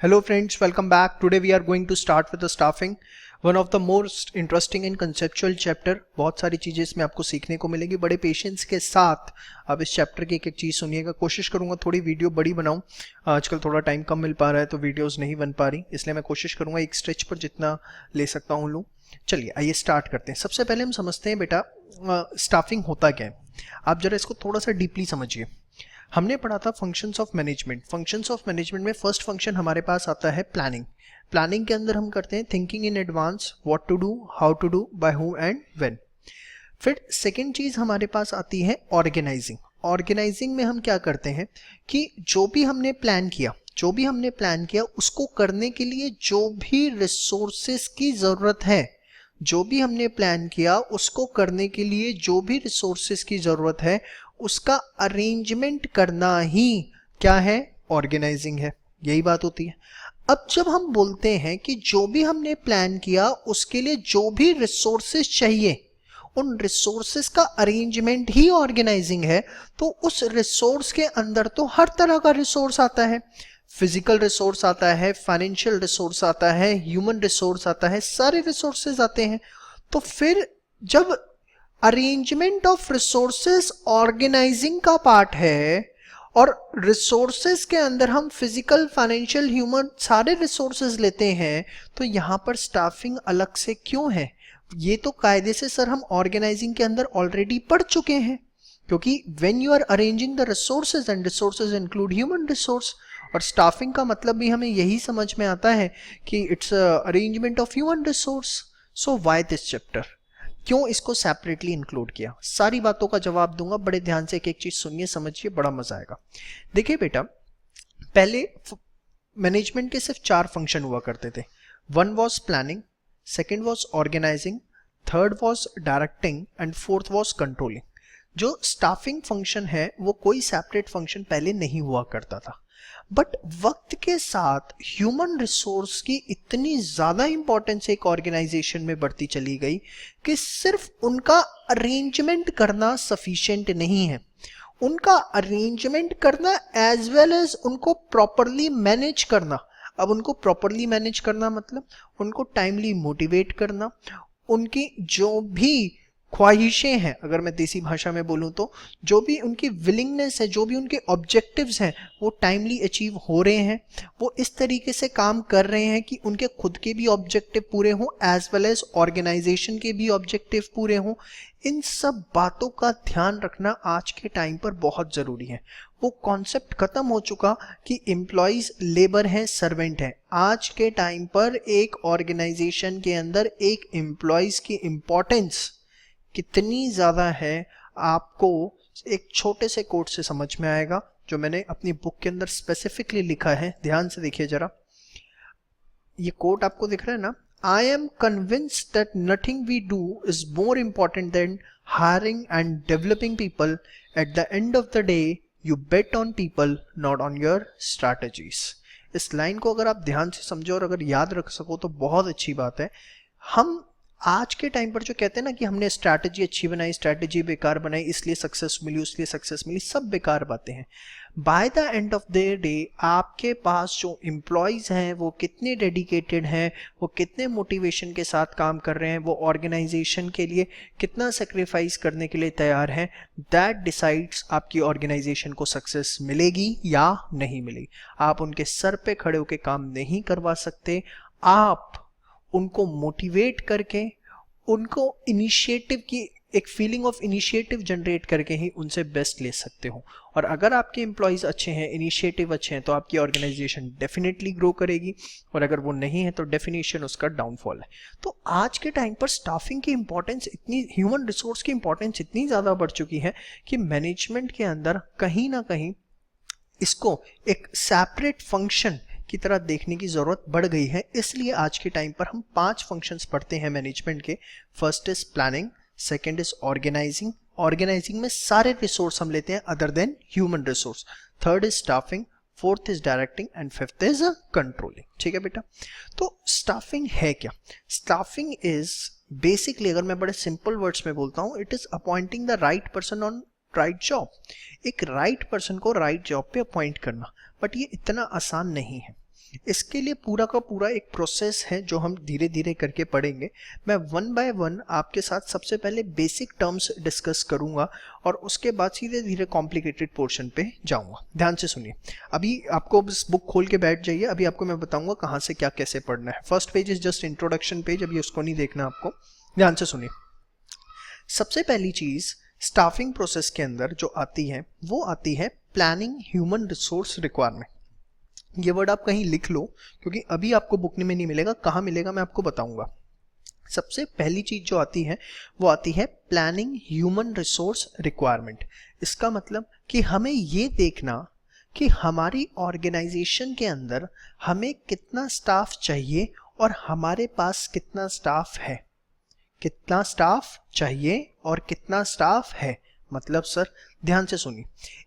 Hello friends, welcome back. Today we are going to start with the staffing, one of the most interesting and conceptual chapter. बहुत सारी चीजें इसमें आपको सीखने को मिलेगी. बड़े पेशेंस के साथ आप इस चैप्टर की एक एक चीज सुनिएगा. कोशिश करूंगा थोड़ी वीडियो बड़ी बनाऊं. आजकल थोड़ा टाइम कम मिल पा रहा है तो वीडियोस नहीं बन पा रही, इसलिए मैं कोशिश करूंगा एक स्ट्रेच पर जितना ले सकता हूँ लूँ. चलिए आइए स्टार्ट करते हैं. सबसे पहले हम समझते हैं बेटा स्टाफिंग होता क्या है. आप जरा इसको थोड़ा सा डीपली समझिए. हमने पढ़ा था functions of management. Functions of management में फर्स्ट फंक्शन हमारे पास आता है प्लानिंग. प्लानिंग के अंदर हम करते हैं thinking in advance, what to do, how to do, by who and when. फिर सेकंड चीज हमारे पास आती है ऑर्गेनाइजिंग. ऑर्गेनाइजिंग में हम क्या करते हैं कि जो भी हमने प्लान किया उसको करने के लिए जो भी रिसोर्सेस की जरूरत है, जो भी हमने प्लान किया उसको करने के लिए जो भी रिसोर्सेस की जरूरत है उसका अरेंजमेंट करना ही क्या है, ऑर्गेनाइजिंग है. यही बात होती है. अब जब हम बोलते हैं कि जो भी हमने प्लान किया उसके लिए जो भी रिसोर्सेस चाहिए उन रिसोर्सेस का अरेंजमेंट ही ऑर्गेनाइजिंग है, तो उस रिसोर्स के अंदर तो हर तरह का रिसोर्स आता है. फिजिकल रिसोर्स आता है, फाइनेंशियल रिसोर्स आता है, ह्यूमन रिसोर्स आता है, सारे रिसोर्सेज आते हैं. तो फिर जब अरेंजमेंट ऑफ रिसोर्सेस ऑर्गेनाइजिंग का पार्ट है और रिसोर्सेस के अंदर हम फिजिकल, फाइनेंशियल, ह्यूमन सारे रिसोर्सेज लेते हैं, तो यहां पर स्टाफिंग अलग से क्यों है? ये तो कायदे से सर हम ऑर्गेनाइजिंग के अंदर ऑलरेडी पढ़ चुके हैं, क्योंकि when you are arranging the resources and resources include human resource. और स्टाफिंग का मतलब भी हमें यही समझ में आता है कि it's arrangement of human resource. So why this chapter, क्यों इसको सेपरेटली इंक्लूड किया? सारी बातों का जवाब दूंगा, बड़े ध्यान से एक एक चीज सुनिए, समझिए, बड़ा मजा आएगा. देखिए बेटा, पहले मैनेजमेंट के सिर्फ 4 फंक्शन हुआ करते थे. One was planning, second was organising, third was directing and fourth was controlling. जो स्टाफिंग फंक्शन है वो कोई सेपरेट फंक्शन पहले नहीं हुआ करता था. बट वक्त के साथ ह्यूमन रिसोर्स की इतनी ज्यादा इंपॉर्टेंस एक ऑर्गेनाइजेशन में बढ़ती चली गई कि सिर्फ उनका अरेंजमेंट करना सफिशिएंट नहीं है. उनका अरेंजमेंट करना एज वेल एज उनको प्रॉपरली मैनेज करना. अब उनको प्रॉपरली मैनेज करना मतलब उनको टाइमली मोटिवेट करना, उनकी जो भी ख्वाहिशें हैं, अगर मैं देसी भाषा में बोलूं तो जो भी उनकी विलिंगनेस है, जो भी उनके ऑब्जेक्टिव्स हैं वो टाइमली अचीव हो रहे हैं, वो इस तरीके से काम कर रहे हैं कि उनके खुद के भी ऑब्जेक्टिव पूरे हों एज वेल एज ऑर्गेनाइजेशन के भी ऑब्जेक्टिव पूरे हों. इन सब बातों का ध्यान रखना आज के टाइम पर बहुत जरूरी है. वो कॉन्सेप्ट खत्म हो चुका कि एम्प्लॉइज लेबर हैं, सर्वेंट हैं. आज के टाइम पर एक ऑर्गेनाइजेशन के अंदर एक एम्प्लॉइज की इंपॉर्टेंस कितनी ज्यादा है आपको एक छोटे से कोट से समझ में आएगा, जो मैंने अपनी बुक के अंदर स्पेसिफिकली लिखा है. ध्यान से देखिए जरा, ये कोट आपको दिख रहा है ना. I am convinced that nothing we do is more important than hiring and developing people. At the end of the day you bet on people, not on your strategies. इस लाइन को अगर आप ध्यान से समझो और अगर याद रख सको तो बहुत अच्छी बात है. हम आज के टाइम पर जो कहते हैं ना कि हमने स्ट्रैटेजी अच्छी बनाई, स्ट्रैटेजी बेकार बनाई, इसलिए सक्सेस मिली, उसलिए सक्सेस मिली, सब बेकार बातें हैं. By the end of the day आपके पास जो एम्प्लॉयज हैं वो कितने डेडिकेटेड हैं, वो कितने मोटिवेशन के साथ काम कर रहे हैं, वो ऑर्गेनाइजेशन के लिए कितना सेक्रीफाइस करने के लिए तैयार हैं, दैट डिसाइड्स आपकी ऑर्गेनाइजेशन को सक्सेस मिलेगी या नहीं मिलेगी. आप उनके सर पे खड़े होकर काम नहीं करवा सकते. आप उनको मोटिवेट करके, उनको इनिशिएटिव की एक फीलिंग ऑफ इनिशिएटिव जनरेट करके ही उनसे बेस्ट ले सकते हो. और अगर आपके एम्प्लॉयज अच्छे हैं, इनिशिएटिव अच्छे हैं, तो आपकी ऑर्गेनाइजेशन डेफिनेटली ग्रो करेगी. और अगर वो नहीं है तो डेफिनेशन उसका डाउनफॉल है. तो आज के टाइम पर स्टाफिंग की इंपॉर्टेंस इतनी, ह्यूमन रिसोर्स की इंपॉर्टेंस इतनी ज्यादा बढ़ चुकी है कि मैनेजमेंट के अंदर कहीं ना कहीं इसको एक सेपरेट फंक्शन की तरह देखने की जरूरत बढ़ गई है. इसलिए आज के टाइम पर हम 5 फंक्शंस पढ़ते हैं मैनेजमेंट के. First is planning, second is organising. Organising में सारे रिसोर्स हम लेते हैं other than human resource. Third is staffing, fourth is directing and fifth is controlling. ठीक है बेटा. तो स्टाफिंग है क्या? स्टाफिंग इज बेसिकली, अगर मैं बड़े सिंपल वर्ड्स में बोलता हूं, it is appointing the right person on right job. एक राइट पर्सन को राइट जॉब पे अपॉइंट करना. बट ये इतना आसान नहीं है. इसके लिए पूरा का पूरा एक प्रोसेस है जो हम धीरे धीरे करके पढ़ेंगे। मैं वन बाय वन आपके साथ सबसे पहले बेसिक टर्म्स डिस्कस करूंगा और उसके बाद सीधे धीरे कॉम्प्लिकेटेड पोर्शन पे जाऊंगा। ध्यान से सुनिए, अभी आपको बस बुक खोल के बैठ जाइए, अभी आपको मैं बताऊंगा कहाँ से क्या कैसे पढ़ना है। First page is just introduction page, अभी उसको नहीं देखना आपको। ध्यान से सुनिए, सबसे पहली चीज स्टाफिंग प्रोसेस के अंदर जो आती है वो आती है प्लानिंग ह्यूमन रिसोर्स रिक्वायरमेंट। ये वर्ड आप कहीं लिख लो क्योंकि अभी आपको बुक में नहीं मिलेगा, कहाँ मिलेगा मैं आपको बताऊंगा। सबसे पहली चीज जो आती है वो आती है प्लानिंग ह्यूमन रिसोर्स रिक्वायरमेंट। इसका मतलब कि हमें ये देखना कि हमारी ऑर्गेनाइजेशन के अंदर हमें कितना स्टाफ चाहिए और हमारे पास कितना स्टाफ है। कितना स्टाफ चाहिए और कितना स्टाफ है, मतलब सर ध्यान से सुनिए,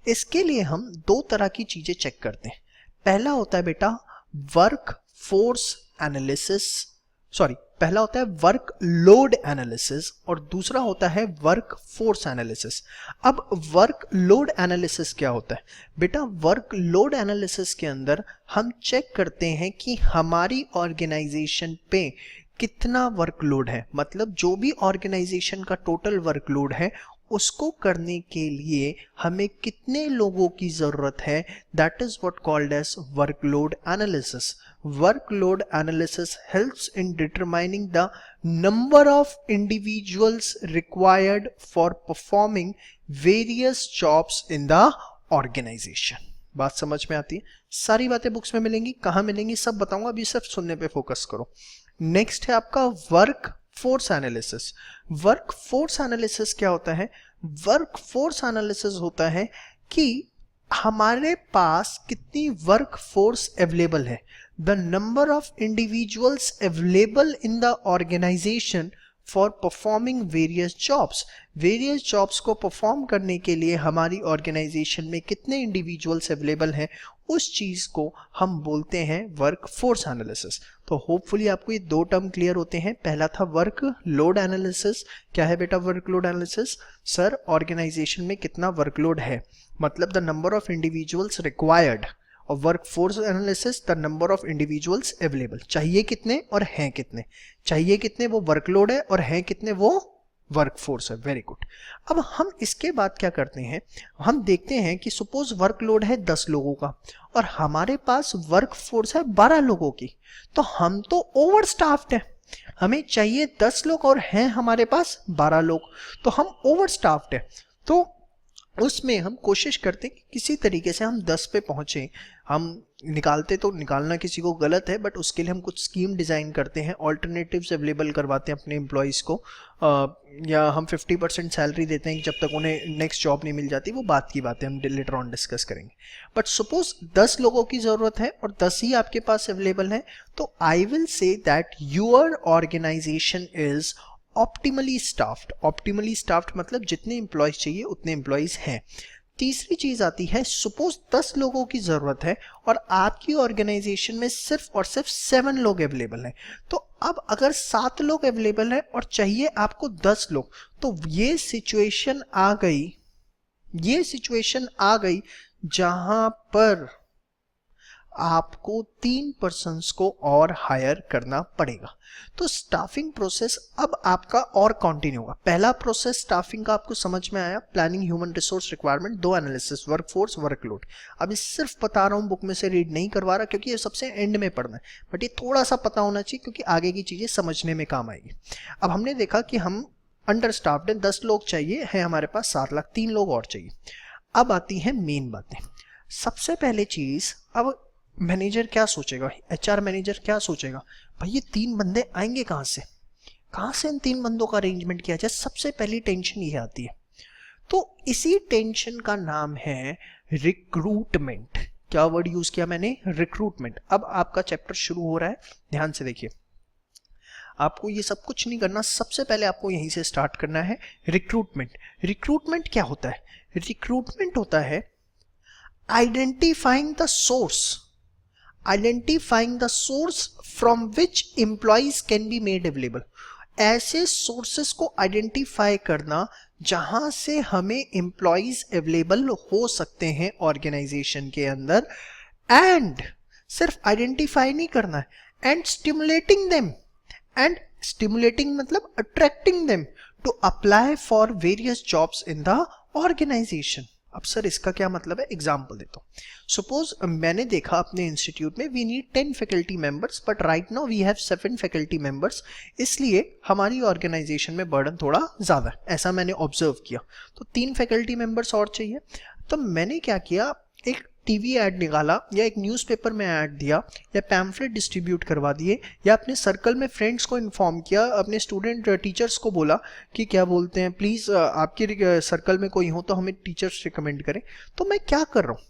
इसके लिए हम दो तरह की चीजें चेक करते हैं। पहला होता है बेटा वर्क फोर्स एनालिसिस, पहला होता है वर्क लोड एनालिसिस और दूसरा होता है वर्क फोर्स एनालिसिस। अब वर्क लोड एनालिसिस क्या होता है बेटा? वर्क लोड एनालिसिस के अंदर हम चेक करते हैं कि हमारी ऑर्गेनाइजेशन पे कितना वर्कलोड है, मतलब जो भी ऑर्गेनाइजेशन का टोटल वर्कलोड है उसको करने के लिए हमें कितने लोगों की जरूरत है। That is what called as workload analysis. Workload analysis helps in determining the number of individuals required for performing various jobs in the organisation. बात समझ में आती है? सारी बातें बुक्स में मिलेंगी, कहाँ मिलेंगी सब बताऊंगा, अभी सिर्फ सुनने पे फोकस करो। नेक्स्ट है आपका work force analysis. Work force analysis क्या होता है? वर्क फोर्स एनालिसिस होता है कि हमारे पास कितनी वर्क फोर्स अवेलेबल है, the number of individuals available in the organisation for performing various jobs. Various jobs को परफॉर्म करने के लिए हमारी ऑर्गेनाइजेशन में कितने इंडिविजुअल्स अवेलेबल हैं, उस चीज को हम बोलते हैं वर्क फोर्स एनालिसिस। तो होपफुली आपको ये दो टर्म क्लियर होते हैं। पहला था वर्क लोड एनालिसिस। क्या है बेटा work load analysis? Sir organisation में कितना वर्कलोड है, मतलब the number of individuals required, और work force analysis the number of individuals available. चाहिए कितने और हैं कितने, चाहिए कितने वो वर्कलोड है और हैं कितने वो वर्क फोर्स है। Very good. अब हम इसके बाद क्या करते हैं, हम देखते हैं कि सपोज वर्कलोड है 10 लोगों का और हमारे पास वर्क फोर्स है 12 लोगों की, तो हम तो ओवर स्टाफ्ड है, हमें चाहिए 10 लोग और हैं हमारे पास 12 लोग, तो हम ओवर स्टाफ्ड है। तो उसमें हम कोशिश करते हैं कि किसी तरीके से हम 10 पे पहुंचे। हम निकालते तो निकालना किसी को गलत है, बट उसके लिए हम कुछ स्कीम डिज़ाइन करते हैं, ऑल्टरनेटिव्स अवेलेबल करवाते हैं अपने एम्प्लॉयज़ को, या हम 50% सैलरी देते हैं जब तक उन्हें नेक्स्ट जॉब नहीं मिल जाती। वो बात की बात है, हम लेटर ऑन डिस्कस करेंगे। बट सपोज 10 लोगों की ज़रूरत है और 10 ही आपके पास अवेलेबल हैं, तो I will say that your organisation is optimally staffed. Optimally staffed मतलब जितने एम्प्लॉयज चाहिए उतने एम्प्लॉयज हैं। तीसरी चीज आती है, सपोज 10 लोगों की जरूरत है और आपकी ऑर्गेनाइजेशन में सिर्फ और सिर्फ 7 लोग अवेलेबल हैं, तो अब अगर 7 लोग अवेलेबल हैं और चाहिए आपको 10 लोग, तो ये सिचुएशन आ गई जहां पर आपको 3 पर्सन्स को और हायर करना पड़ेगा। तो स्टाफिंग प्रोसेस अब आपका और कंटिन्यू होगा। पहला प्रोसेस स्टाफिंग का आपको समझ में आया, planning human resource requirement, 2 analysis, work force workload. अभी सिर्फ बता रहा हूं, बुक में से रीड नहीं करवा रहा क्योंकि ये सबसे एंड में पढ़ना है, बट ये थोड़ा सा पता होना चाहिए क्योंकि आगे की चीजें समझने में काम आएगी। अब हमने देखा कि हम अंडर स्टाफ्ड है, 10 लोग चाहिए हैं हमारे पास, 7 लाख, 3 लोग और चाहिए। अब आती है मेन बातें। सबसे पहले चीज, अब मैनेजर क्या सोचेगा, एचआर मैनेजर क्या सोचेगा, भाई ये 3 बंदे आएंगे कहाँ से इन 3 बंदों का अरेंजमेंट किया जाए। सबसे पहली टेंशन ये आती है, तो इसी टेंशन का नाम है रिक्रूटमेंट। क्या वर्ड यूज किया मैंने? रिक्रूटमेंट। अब आपका चैप्टर शुरू हो रहा है, ध्यान से देखिए। आपको ये सब कुछ नहीं करना, सबसे पहले आपको यहीं से स्टार्ट करना है। रिक्रूटमेंट। रिक्रूटमेंट क्या होता है? रिक्रूटमेंट होता है identifying the source from which employees can be made available. ऐसे सोर्सेस को आइडेंटिफाई करना जहां से हमें एम्प्लॉइज अवेलेबल हो सकते हैं ऑर्गेनाइजेशन के अंदर, एंड सिर्फ आइडेंटिफाई नहीं करना है, and stimulating them, and stimulating मतलब attracting them to apply for various jobs in the organisation. अब सर इसका क्या मतलब है, एग्जाम्पल देता हूँ। सपोज मैंने देखा अपने इंस्टीट्यूट में we need 10 faculty members but right now we have 7 faculty members, इसलिए हमारी ऑर्गेनाइजेशन में बर्डन थोड़ा ज़्यादा है, ऐसा मैंने ऑब्जर्व किया, तो 3 फैकल्टी मेंबर्स और चाहिए। तो मैंने क्या किया, एक टीवी ऐड निकाला या एक न्यूज़पेपर में ऐड दिया या पैम्फलेट डिस्ट्रीब्यूट करवा दिए या अपने सर्कल में फ्रेंड्स को इन्फॉर्म किया, अपने स्टूडेंट टीचर्स को बोला कि क्या बोलते हैं प्लीज़ आपके सर्कल में कोई हो तो हमें टीचर्स रिकमेंड करें। तो मैं क्या कर रहा हूँ,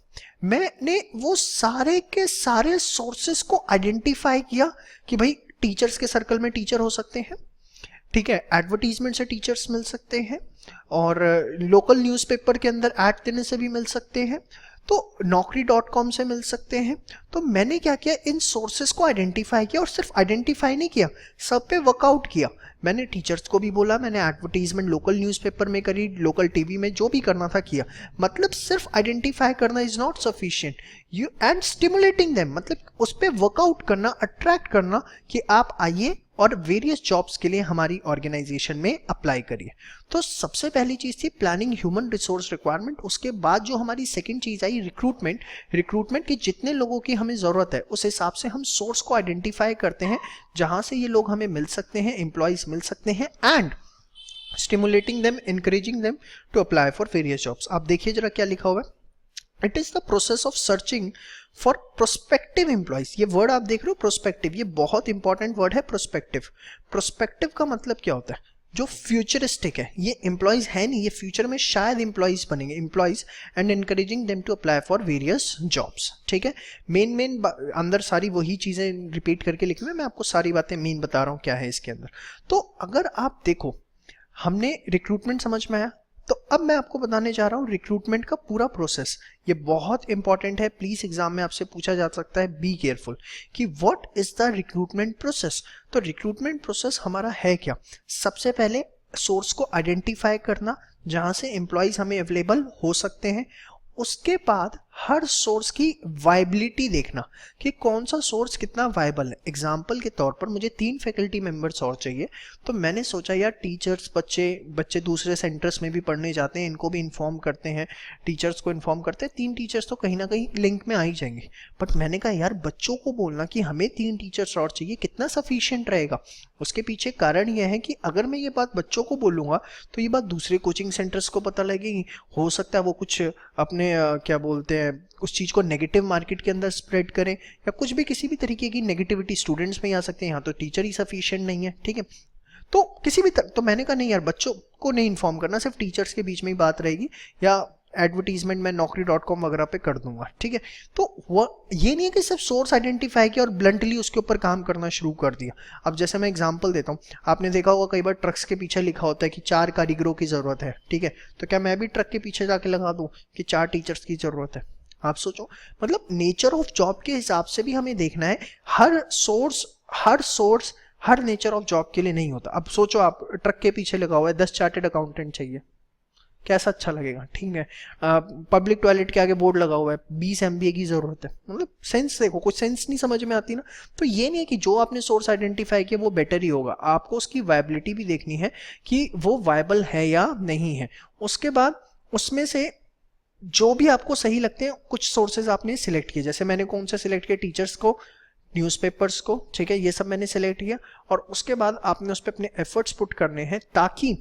मैंने वो सारे के सारे सोर्सेस को आइडेंटिफाई किया कि भाई टीचर्स के सर्कल में टीचर हो सकते हैं, ठीक है, एडवर्टीजमेंट से टीचर्स मिल सकते हैं, और लोकल न्यूज़पेपर के अंदर ऐड देने से भी मिल सकते हैं, तो naukri.com से मिल सकते हैं। तो मैंने क्या किया, इन सोर्सेस को आइडेंटिफाई किया, और सिर्फ आइडेंटिफाई नहीं किया, सब पे वर्कआउट किया। मैंने टीचर्स को भी बोला, मैंने एडवर्टीजमेंट लोकल न्यूज़पेपर में करी, लोकल टीवी में जो भी करना था किया। मतलब सिर्फ आइडेंटिफाई करना is not sufficient, you and stimulating them, मतलब उस पर वर्कआउट करना, अट्रैक्ट करना कि आप आइए और वेरियस जॉब्स के लिए हमारी ऑर्गेनाइजेशन में अप्लाई करिए। तो सबसे पहली चीज़ थी प्लानिंग ह्यूमन रिसोर्स रिक्वायरमेंट। उसके बाद जो हमारी सेकंड चीज़ आई रिक्रूटमेंट। रिक्रूटमेंट की जितने लोगों की हमें ज़रूरत है उस हिसाब से हम सोर्स को आइडेंटिफाई करते हैं जहाँ से ये लोग हमें मिल सकते हैं, एम्प्लॉयज़ मिल सकते हैं, and stimulating them, encouraging them to apply for various jobs. आप देखिए जरा क्या लिखा हुआ है, it is the process of searching for prospective employees. ये वर्ड आप देख रहे हो प्रोस्पेक्टिव, ये बहुत इंपॉर्टेंट वर्ड है प्रोस्पेक्टिव। प्रोस्पेक्टिव का मतलब क्या होता है, जो फ्यूचरिस्टिक है, ये एम्प्लॉयज है नहीं, ये फ्यूचर में शायद एम्प्लॉयज बनेंगे, employees, and encouraging them to apply for various jobs. ठीक है, मेन अंदर सारी वही चीजें रिपीट करके लिखी हुई, मैं आपको सारी बातें मेन बता रहा हूँ क्या है इसके अंदर। तो अगर आप देखो, हमने रिक्रूटमेंट समझ में आया, तो अब मैं आपको बताने जा रहा हूँ रिक्रूटमेंट का पूरा प्रोसेस। ये बहुत इंपॉर्टेंट है, प्लीज एग्जाम में आपसे पूछा जा सकता है, बी केयरफुल कि what is the recruitment process. तो रिक्रूटमेंट प्रोसेस हमारा है क्या, सबसे पहले सोर्स को आइडेंटिफाई करना जहां से एम्प्लॉयज हमें अवेलेबल हो सकते हैं। उसके बाद हर सोर्स की वायबिलिटी देखना कि कौन सा सोर्स कितना वायबल है। एग्जाम्पल के तौर पर मुझे 3 फैकल्टी मेंबर्स और चाहिए, तो मैंने सोचा यार टीचर्स, बच्चे दूसरे सेंटर्स में भी पढ़ने जाते हैं, इनको भी इन्फॉर्म करते हैं, टीचर्स को इन्फॉर्म करते हैं, 3 टीचर्स तो कहीं ना कहीं लिंक में आ ही जाएंगे। बट मैंने कहा यार बच्चों को बोलना कि हमें 3 टीचर्स और चाहिए, कितना सफिशिएंट रहेगा। उसके पीछे कारण यह है कि अगर मैं ये बात बच्चों को बोलूँगा तो ये बात दूसरे कोचिंग सेंटर्स को पता लगेगी, हो सकता है वो कुछ अपने क्या बोलते हैं उस चीज़ को नेगेटिव मार्केट के अंदर स्प्रेड करें, या कुछ भी किसी भी तरीके की नेगेटिविटी स्टूडेंट्स में आ सकते हैं, यहाँ तो टीचर ही सफिशिएंट नहीं है। ठीक है, तो किसी भी तो मैंने कहा नहीं यार बच्चों को नहीं इन्फॉर्म करना, सिर्फ टीचर्स के बीच में ही बात रहेगी, या एडवर्टीजमेंट मैं naukri.com वगैरह पे कर दूंगा। ठीक है, तो वो ये नहीं है कि सिर्फ सोर्स आइडेंटिफाई किया और ब्लंटली उसके ऊपर काम करना शुरू कर दिया। अब जैसे मैं एग्जांपल देता हूँ, आपने देखा होगा कई बार ट्रक्स के पीछे लिखा होता है कि 4 कारीगरों की जरूरत है। ठीक है, तो क्या मैं भी ट्रक के पीछे जाके लगा दूं कि 4 टीचर्स की जरूरत है? आप सोचो, मतलब नेचर ऑफ जॉब के हिसाब से भी हमें देखना है, हर सोर्स हर नेचर ऑफ जॉब के लिए नहीं होता। अब सोचो आप ट्रक के पीछे लगा हुआ है 10 चार्टेड अकाउंटेंट चाहिए, कैसा अच्छा लगेगा? ठीक है, पब्लिक टॉयलेट के आगे बोर्ड लगा हुआ है 20 MBA की जरूरत है, मतलब सेंस देखो, कुछ सेंस नहीं समझ में आती ना। तो ये नहीं है कि जो आपने सोर्स आइडेंटिफाई किया वो बेटर ही होगा, आपको उसकी वायबिलिटी भी देखनी है कि वो वायबल है या नहीं है। उसके बाद उसमें से जो भी आपको सही लगते हैं कुछ सोर्सेज आपने सिलेक्ट किए, जैसे मैंने कौन सा सिलेक्ट किया, टीचर्स को, न्यूज़पेपर्स को। ठीक है, ये सब मैंने सिलेक्ट किया, और उसके बाद आपने उस पर अपने एफर्ट्स पुट करने हैं ताकि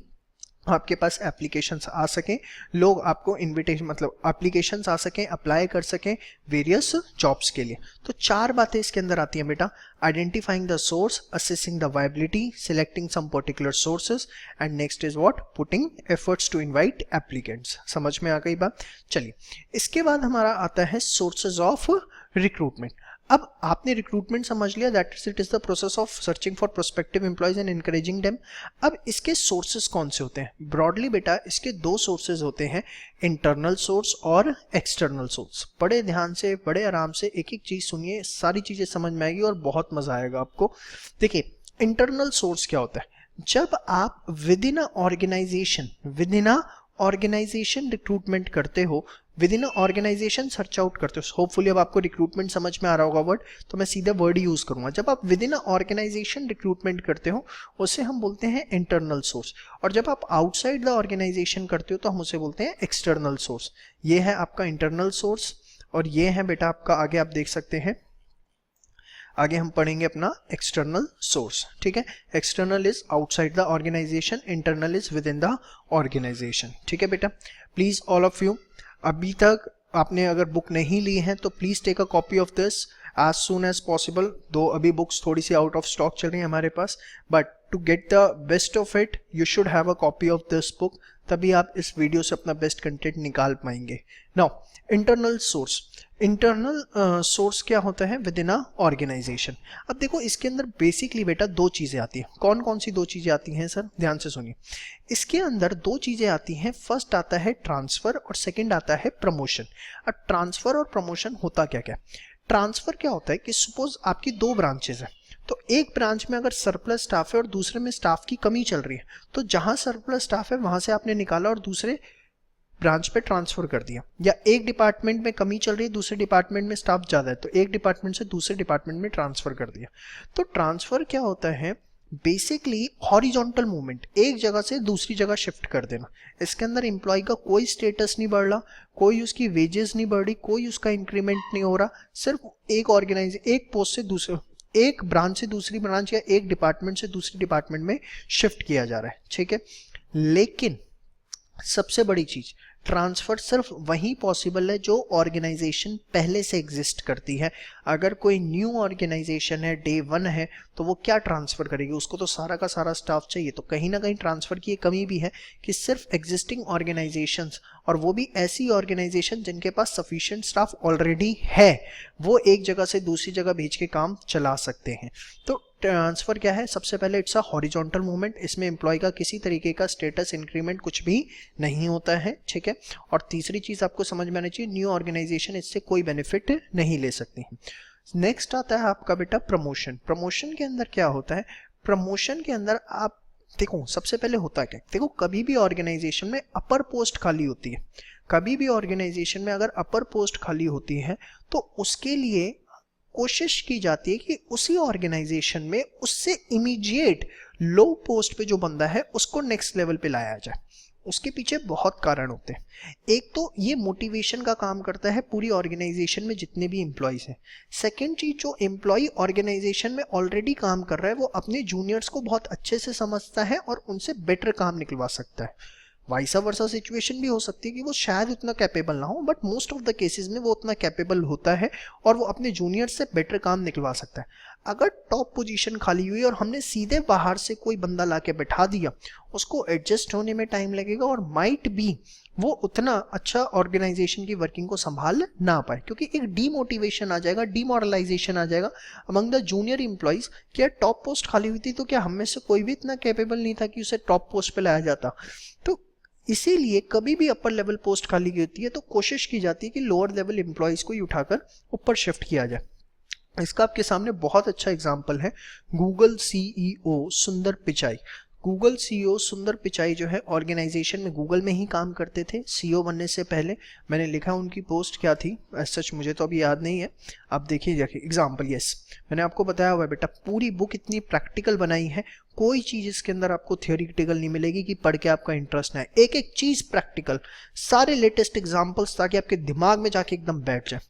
आपके पास एप्लीकेशंस आ सकें, लोग आपको इनविटेशन मतलब एप्लीकेशंस आ सकें, अप्लाई कर सकें वेरियस जॉब्स के लिए। तो 4 बातें इसके अंदर आती हैं बेटा, identifying the source, assessing the viability, selecting some particular sources, and next is what, putting efforts to invite applicants. समझ में आ गई बात? चलिए, इसके बाद हमारा आता है सोर्सेज ऑफ रिक्रूटमेंट। अब आपने रिक्रूटमेंट समझ लिया, that it is the process of searching for prospective employees and encouraging them. अब इसके सोर्सेज कौन से होते हैं? ब्रॉडली बेटा इसके 2 सोर्सेज होते हैं, इंटरनल सोर्स और एक्सटर्नल सोर्स। बड़े ध्यान से, बड़े आराम से एक एक चीज सुनिए, सारी चीजें समझ में आएगी और बहुत मजा आएगा आपको। देखिए, इंटरनल सोर्स क्या होता है? जब आप within a organisation recruitment करते हो, within organisation search out करते हो, होपफुली अब आपको रिक्रूटमेंट समझ में आ रहा होगा वर्ड, तो मैं सीधे वर्ड यूज करूंगा। जब आप विद इन ऑर्गेनाइजेशन रिक्रूटमेंट करते हो उसे हम बोलते हैं इंटरनल सोर्स, और जब आप आउटसाइड द ऑर्गेनाइजेशन करते हो तो हम उसे बोलते हैं एक्सटर्नल सोर्स। ये है आपका इंटरनल सोर्स, और ये है बेटा आपका, आगे आप देख सकते हैं, आगे हम पढ़ेंगे अपना एक्सटर्नल सोर्स। ठीक है, external is outside the organisation, internal is within the organisation. ठीक है बेटा, प्लीज ऑल ऑफ यू, अभी तक आपने अगर बुक नहीं ली है तो please take a copy of this as soon as possible. दो अभी बुक्स थोड़ी सी आउट ऑफ स्टॉक चल रही है हमारे पास, but to get the best of it you should have a copy of this book, तभी आप इस वीडियो से अपना बेस्ट कंटेंट निकाल पाएंगे। Now internal source, internal source क्या होता है विद इन अ ऑर्गेनाइजेशन। अब देखो इसके अंदर बेसिकली बेटा दो चीजें आती हैं। कौन कौन सी दो चीजें आती हैं सर, ध्यान से सुनिए। इसके अंदर दो चीजें आती हैं, फर्स्ट आता है ट्रांसफर और सेकंड आता है प्रमोशन। अब ट्रांसफर और प्रमोशन होता क्या क्या, ट्रांसफर क्या होता है कि सपोज आपकी दो ब्रांचेस हैं, तो एक ब्रांच में अगर सरप्लस स्टाफ है और दूसरे में स्टाफ की कमी चल रही है, तो जहां सरप्लस स्टाफ है वहां से आपने निकाला और दूसरे ब्रांच पे ट्रांसफर कर दिया। या एक डिपार्टमेंट में कमी चल रही है, दूसरे डिपार्टमेंट में स्टाफ ज्यादा है, तो एक डिपार्टमेंट से दूसरे डिपार्टमेंट में ट्रांसफर कर दिया। तो ट्रांसफर क्या होता है, बेसिकली हॉरिजॉन्टल मूवमेंट, एक जगह से दूसरी जगह शिफ्ट कर देना। इसके अंदर एम्प्लॉय का कोई स्टेटस नहीं बढ़ रहा, कोई उसकी वेजेस नहीं बढ़ रही, कोई उसका इंक्रीमेंट नहीं हो रहा, सिर्फ एक पोस्ट से दूसरे, एक ब्रांच से दूसरी ब्रांच या एक डिपार्टमेंट से दूसरी डिपार्टमेंट में शिफ्ट किया जा रहा है। ठीक है, लेकिन सबसे बड़ी चीज, ट्रांसफर सिर्फ वही पॉसिबल है जो ऑर्गेनाइजेशन पहले से एग्जिस्ट करती है। अगर कोई न्यू ऑर्गेनाइजेशन है, डे वन है, तो वो क्या ट्रांसफर करेगी, उसको तो सारा का सारा स्टाफ चाहिए। तो कहीं ना कहीं ट्रांसफर की एक कमी भी है कि सिर्फ एग्जिस्टिंग ऑर्गेनाइजेशंस, और वो भी ऐसी ऑर्गेनाइजेशन जिनके पास सफिशिएंट स्टाफ ऑलरेडी है, वो एक जगह से दूसरी जगह भेज के काम चला सकते हैं। तो ट्रांसफर क्या है, सबसे पहले इट्स अ हॉरिजॉन्टल मूवमेंट, इसमें एम्प्लॉय का किसी तरीके का स्टेटस इंक्रीमेंट कुछ भी नहीं होता है। ठीक है, और तीसरी चीज आपको समझ में आनी चाहिए, न्यू ऑर्गेनाइजेशन इससे कोई बेनिफिट नहीं ले सकती है। नेक्स्ट आता है आपका बेटा प्रमोशन। प्रमोशन के अंदर क्या होता है, प्रमोशन के अंदर आप देखो सबसे पहले होता है क्या, देखो कभी भी ऑर्गेनाइजेशन में अपर पोस्ट खाली होती है, कभी भी ऑर्गेनाइजेशन में अगर अपर पोस्ट खाली होती है तो उसके लिए कोशिश की जाती है कि उसी ऑर्गेनाइजेशन में उससे इमीडिएट लो पोस्ट पे जो बंदा है उसको नेक्स्ट लेवल पे लाया जाए। उसके पीछे बहुत कारण होते हैं। एक तो ये मोटिवेशन का काम करता है पूरी ऑर्गेनाइजेशन में जितने भी एम्प्लॉयज हैं। सेकेंड चीज, जो एम्प्लॉय ऑर्गेनाइजेशन में ऑलरेडी काम कर रहा है वो अपने जूनियर्स को बहुत अच्छे से समझता है और उनसे बेटर काम निकलवा सकता है। वाइसा वर्सा सिचुएशन भी हो सकती है कि वो शायद उतना कैपेबल ना हो, but most of the cases में वो उतना कैपेबल होता है और वो अपने जूनियर से बेटर काम निकलवा सकता है। अगर टॉप पोजीशन खाली हुई और हमने सीधे बाहर से कोई बंदा लाके बैठा दिया, उसको एडजस्ट होने में टाइम लगेगा और माइट बी वो उतना अच्छा ऑर्गेनाइजेशन की वर्किंग को संभाल ना पाए, क्योंकि एक डीमोटिवेशन आ जाएगा, डीमोरलाइजेशन आ जाएगा अमंग द जूनियर एम्प्लॉइज। क्या टॉप पोस्ट खाली हुई थी तो क्या हम में से कोई भी इतना कैपेबल नहीं था कि उसे टॉप पोस्ट पे लाया जाता। तो इसीलिए कभी भी अपर लेवल पोस्ट खाली होती है तो कोशिश की जाती है कि लोअर लेवल एम्प्लॉइज को ही उठाकर ऊपर शिफ्ट किया जाए। इसका आपके सामने बहुत अच्छा एग्जांपल है गूगल सीईओ सुंदर पिचाई। गूगल सीईओ सुंदर पिचाई जो है ऑर्गेनाइजेशन में गूगल में ही काम करते थे। सीईओ बनने से पहले मैंने लिखा उनकी पोस्ट क्या थी, सच मुझे तो अभी याद नहीं है, आप देखिए एग्जाम्पल। यस, मैंने आपको बताया हुआ है बेटा, पूरी बुक इतनी प्रैक्टिकल बनाई है, कोई चीज इसके अंदर आपको थियोरिटिकल नहीं मिलेगी कि पढ़ के आपका इंटरेस्ट ना है, एक एक चीज प्रैक्टिकल, सारे लेटेस्ट एग्जाम्पल्स ताकि आपके दिमाग में जाके एकदम बैठ जाए।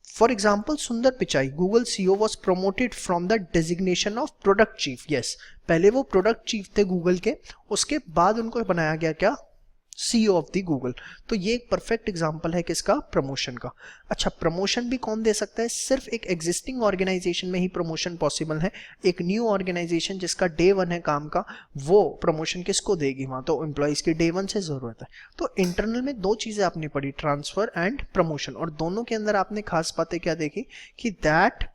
For example, Sundar Pichai, Google CEO, was promoted from the designation of product chief. Yes, पहले वो प्रोडक्ट चीफ थे गूगल के, उसके बाद उनको बनाया गया क्या, CEO ऑफ द गूगल। तो ये एक परफेक्ट एग्जांपल है किसका, प्रमोशन का। अच्छा, प्रमोशन भी कौन दे सकता है, सिर्फ एक एग्जिस्टिंग ऑर्गेनाइजेशन में ही प्रमोशन पॉसिबल है। एक न्यू ऑर्गेनाइजेशन जिसका डे वन है काम का, वो प्रमोशन किसको देगी, वहां तो एम्प्लॉइज की डे वन से जरूरत है। तो इंटरनल में दो चीजें आपने पढ़ी, ट्रांसफर एंड प्रमोशन, और दोनों के अंदर आपने खास बातें क्या देखी कि that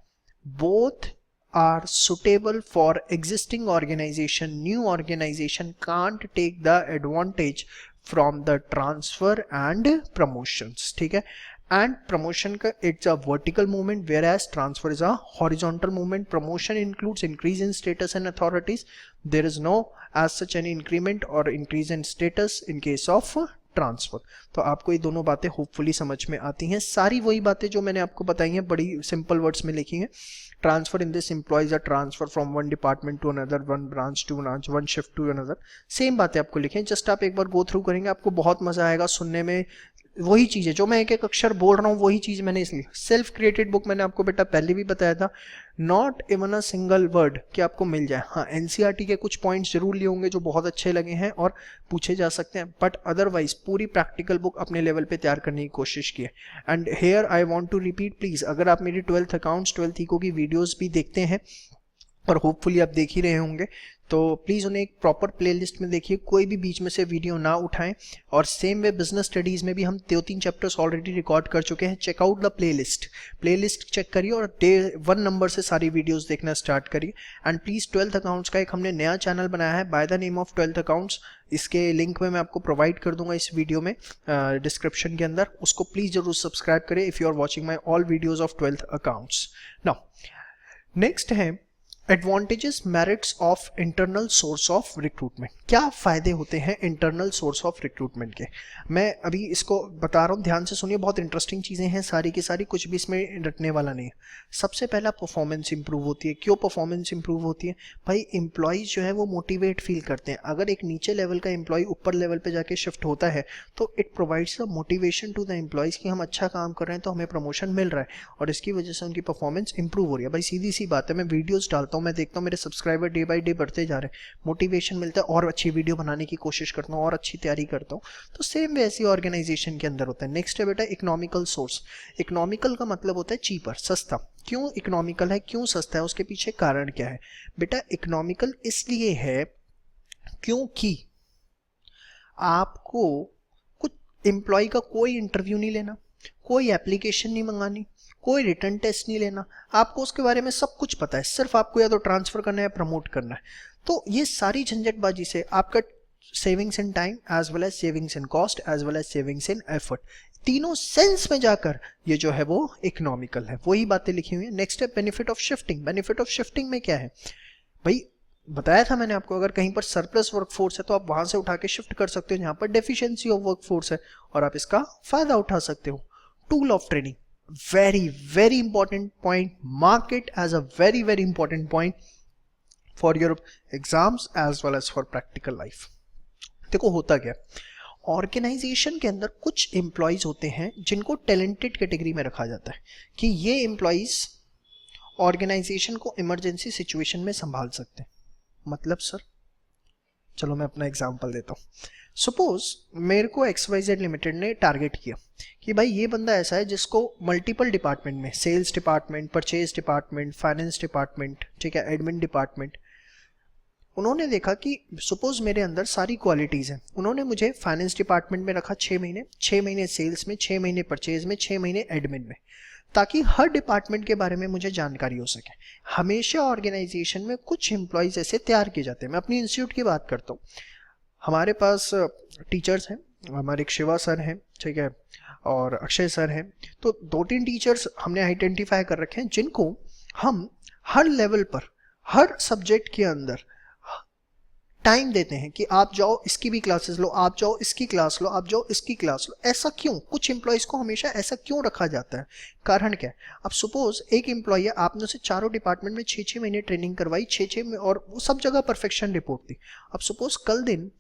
both are suitable for existing organization. New organization can't take the advantage from the transfer and promotions. ठीक है, and promotion का it's a vertical movement whereas transfer is a horizontal movement. Promotion includes increase in status and authorities. There is no as such any increment or increase in status in case of transfer. तो आपको ये दोनों बातें hopefully समझ में आती हैं। सारी वही बातें जो मैंने आपको बताई हैं बड़ी सिंपल वर्ड्स में लिखी हैं। Transfer in this employees are transfer from one department to another, one branch to branch, one shift to another. Same बातें आपको लिखें, जस्ट आप एक बार गो थ्रू करेंगे, आपको बहुत मजा आएगा सुनने में। वही चीज़ है जो मैं एक एक अक्षर बोल रहा हूँ, वही चीज़ मैंने इसलिए सेल्फ क्रिएटेड बुक मैंने आपको बेटा पहले भी बताया था, not even a single word कि आपको मिल जाए। हाँ, एनसीईआरटी के कुछ पॉइंट्स जरूर लिए होंगे जो बहुत अच्छे लगे हैं और पूछे जा सकते हैं, बट अदरवाइज पूरी प्रैक्टिकल बुक अपने लेवल पे तैयार करने की कोशिश की है। And here I want to repeat, please अगर आप मेरी 12th अकाउंट्स 12th इको की वीडियोस भी देखते हैं और होपफुली आप देख ही रहे होंगे, तो प्लीज़ उन्हें एक प्रॉपर प्लेलिस्ट में देखिए, कोई भी बीच में से वीडियो ना उठाएं। और सेम वे बिजनेस स्टडीज़ में भी हम 2-3 चैप्टर्स ऑलरेडी रिकॉर्ड कर चुके हैं। चेकआउट द प्लेलिस्ट चेक करिए और डे 1 नंबर से सारी वीडियोस देखना स्टार्ट करिए। एंड प्लीज़ 12th अकाउंट्स का एक हमने नया चैनल बनाया है by the name of 12th accounts, इसके लिंक में मैं आपको प्रोवाइड कर दूंगा इस वीडियो में डिस्क्रिप्शन के अंदर, उसको प्लीज़ जरूर सब्सक्राइब करें if you are watching my all videos of 12th accounts. Now next है advantages merits of internal source of recruitment. क्या फायदे होते हैं इंटरनल सोर्स ऑफ रिक्रूटमेंट के, मैं अभी इसको बता रहा हूँ, ध्यान से सुनिए, बहुत इंटरेस्टिंग चीज़ें हैं सारी की सारी, कुछ भी इसमें रटने वाला नहीं है। सबसे पहला परफॉर्मेंस इंप्रूव होती है। क्यों परफॉर्मेंस इंप्रूव होती है भाई? एम्प्लॉयज जो है वो मोटिवेट फील करते हैं। अगर एक नीचे लेवल का एम्प्लॉय ऊपर लेवल पे जाके शिफ्ट होता है तो it provides the motivation to the employees कि हम अच्छा काम कर रहे हैं तो हमें प्रमोशन मिल रहा है और इसकी वजह से उनकी परफॉर्मेंस इंप्रूव हो रही है। भाई सीधी सी बात है, मैं वीडियोस डालता हूँ, मैं देखता हूँ मेरे सब्सक्राइबर डे बाय डे बढ़ते जा रहे हैं, मोटिवेशन मिलता है और अच्छी वीडियो बनाने की कोशिश करता हूँ और अच्छी तैयारी करता हूँ। तो सेम वैसी ऑर्गेनाइजेशन के अंदर होता है। नेक्स्ट है बेटा इकोनॉमिकल सोर्स। इकोनॉमिकल का मतलब होता है चीपर, सस्ता। क्यों इकोनॉमिकल है, क्यों सस्ता है, उसके पीछे कारण क्या है बेटा? इकोनॉमिकल इसलिए है क्योंकि आपको कुछ एम्प्लॉय का कोई इंटरव्यू नहीं लेना, कोई एप्लीकेशन नहीं मंगानी, कोई रिटर्न टेस्ट नहीं लेना, आपको उसके बारे में सब कुछ पता है, सिर्फ आपको या तो ट्रांसफर करना है, प्रमोट करना है। तो ये सारी झंझटबाजी से आपका savings in time as well as savings in cost as well as savings in effort, तीनों सेंस में जाकर ये जो है वो इकोनॉमिकल है। वही बातें लिखी हुई है। नेक्स्ट है benefit of shifting. Benefit of shifting में क्या है भाई? बताया था मैंने आपको, अगर कहीं पर सरप्लस वर्कफोर्स है तो आप वहां से उठा के शिफ्ट कर सकते हो जहां पर डेफिशिएंसी ऑफ वर्कफोर्स है और आप इसका फायदा उठा सकते हो। Tool of training, very important point, mark it as a very important point for your exams as well as for practical life। देखो होता क्या, ऑर्गेनाइजेशन के अंदर कुछ एम्प्लॉयज होते हैं जिनको टैलेंटेड कैटेगरी में रखा जाता है कि ये एम्प्लॉयज ऑर्गेनाइजेशन को इमरजेंसी सिचुएशन में संभाल सकते हैं। मतलब सर, चलो मैं अपना एग्जांपल देता हूँ। सपोज मेरे को XYZ लिमिटेड ने टारगेट किया कि भाई ये बंदा ऐसा है जिसको मल्टीपल डिपार्टमेंट में, sales department, purchase department, finance department, ठीक है, एडमिन डिपार्टमेंट, उन्होंने देखा कि सपोज मेरे अंदर सारी क्वालिटीज़ हैं, उन्होंने मुझे फाइनेंस डिपार्टमेंट में रखा 6 महीने, 6 महीने सेल्स में, 6 महीने परचेज में, 6 महीने एडमिन में, ताकि हर डिपार्टमेंट के बारे में मुझे जानकारी हो सके। हमेशा ऑर्गेनाइजेशन में कुछ एम्प्लॉयज़ ऐसे तैयार किए जाते हैं। मैं अपनी इंस्टीट्यूट की बात करता हूँ, हमारे पास टीचर्स हैं, हमारे एक शिवा सर हैं, ठीक है, और अक्षय सर हैं। तो 2-3 टीचर्स हमने आइडेंटिफाई कर रखे हैं जिनको हम हर लेवल पर, हर सब्जेक्ट के अंदर टाइम देते हैं कि आप जाओ इसकी भी क्लासेस लो, आप जाओ इसकी क्लास लो, आप जाओ इसकी क्लास लो। ऐसा क्यों? कुछ एम्प्लॉयज को हमेशा ऐसा क्यों रखा जाता है? कारण क्या है? अब सपोज एक एम्प्लॉय है, आपने उसे चारों डिपार्टमेंट में 6-6 महीने ट्रेनिंग करवाई, 6-6 में, और वो सब जगह परफेक्शन रिपोर्ट दी। अब सपोज कल दिन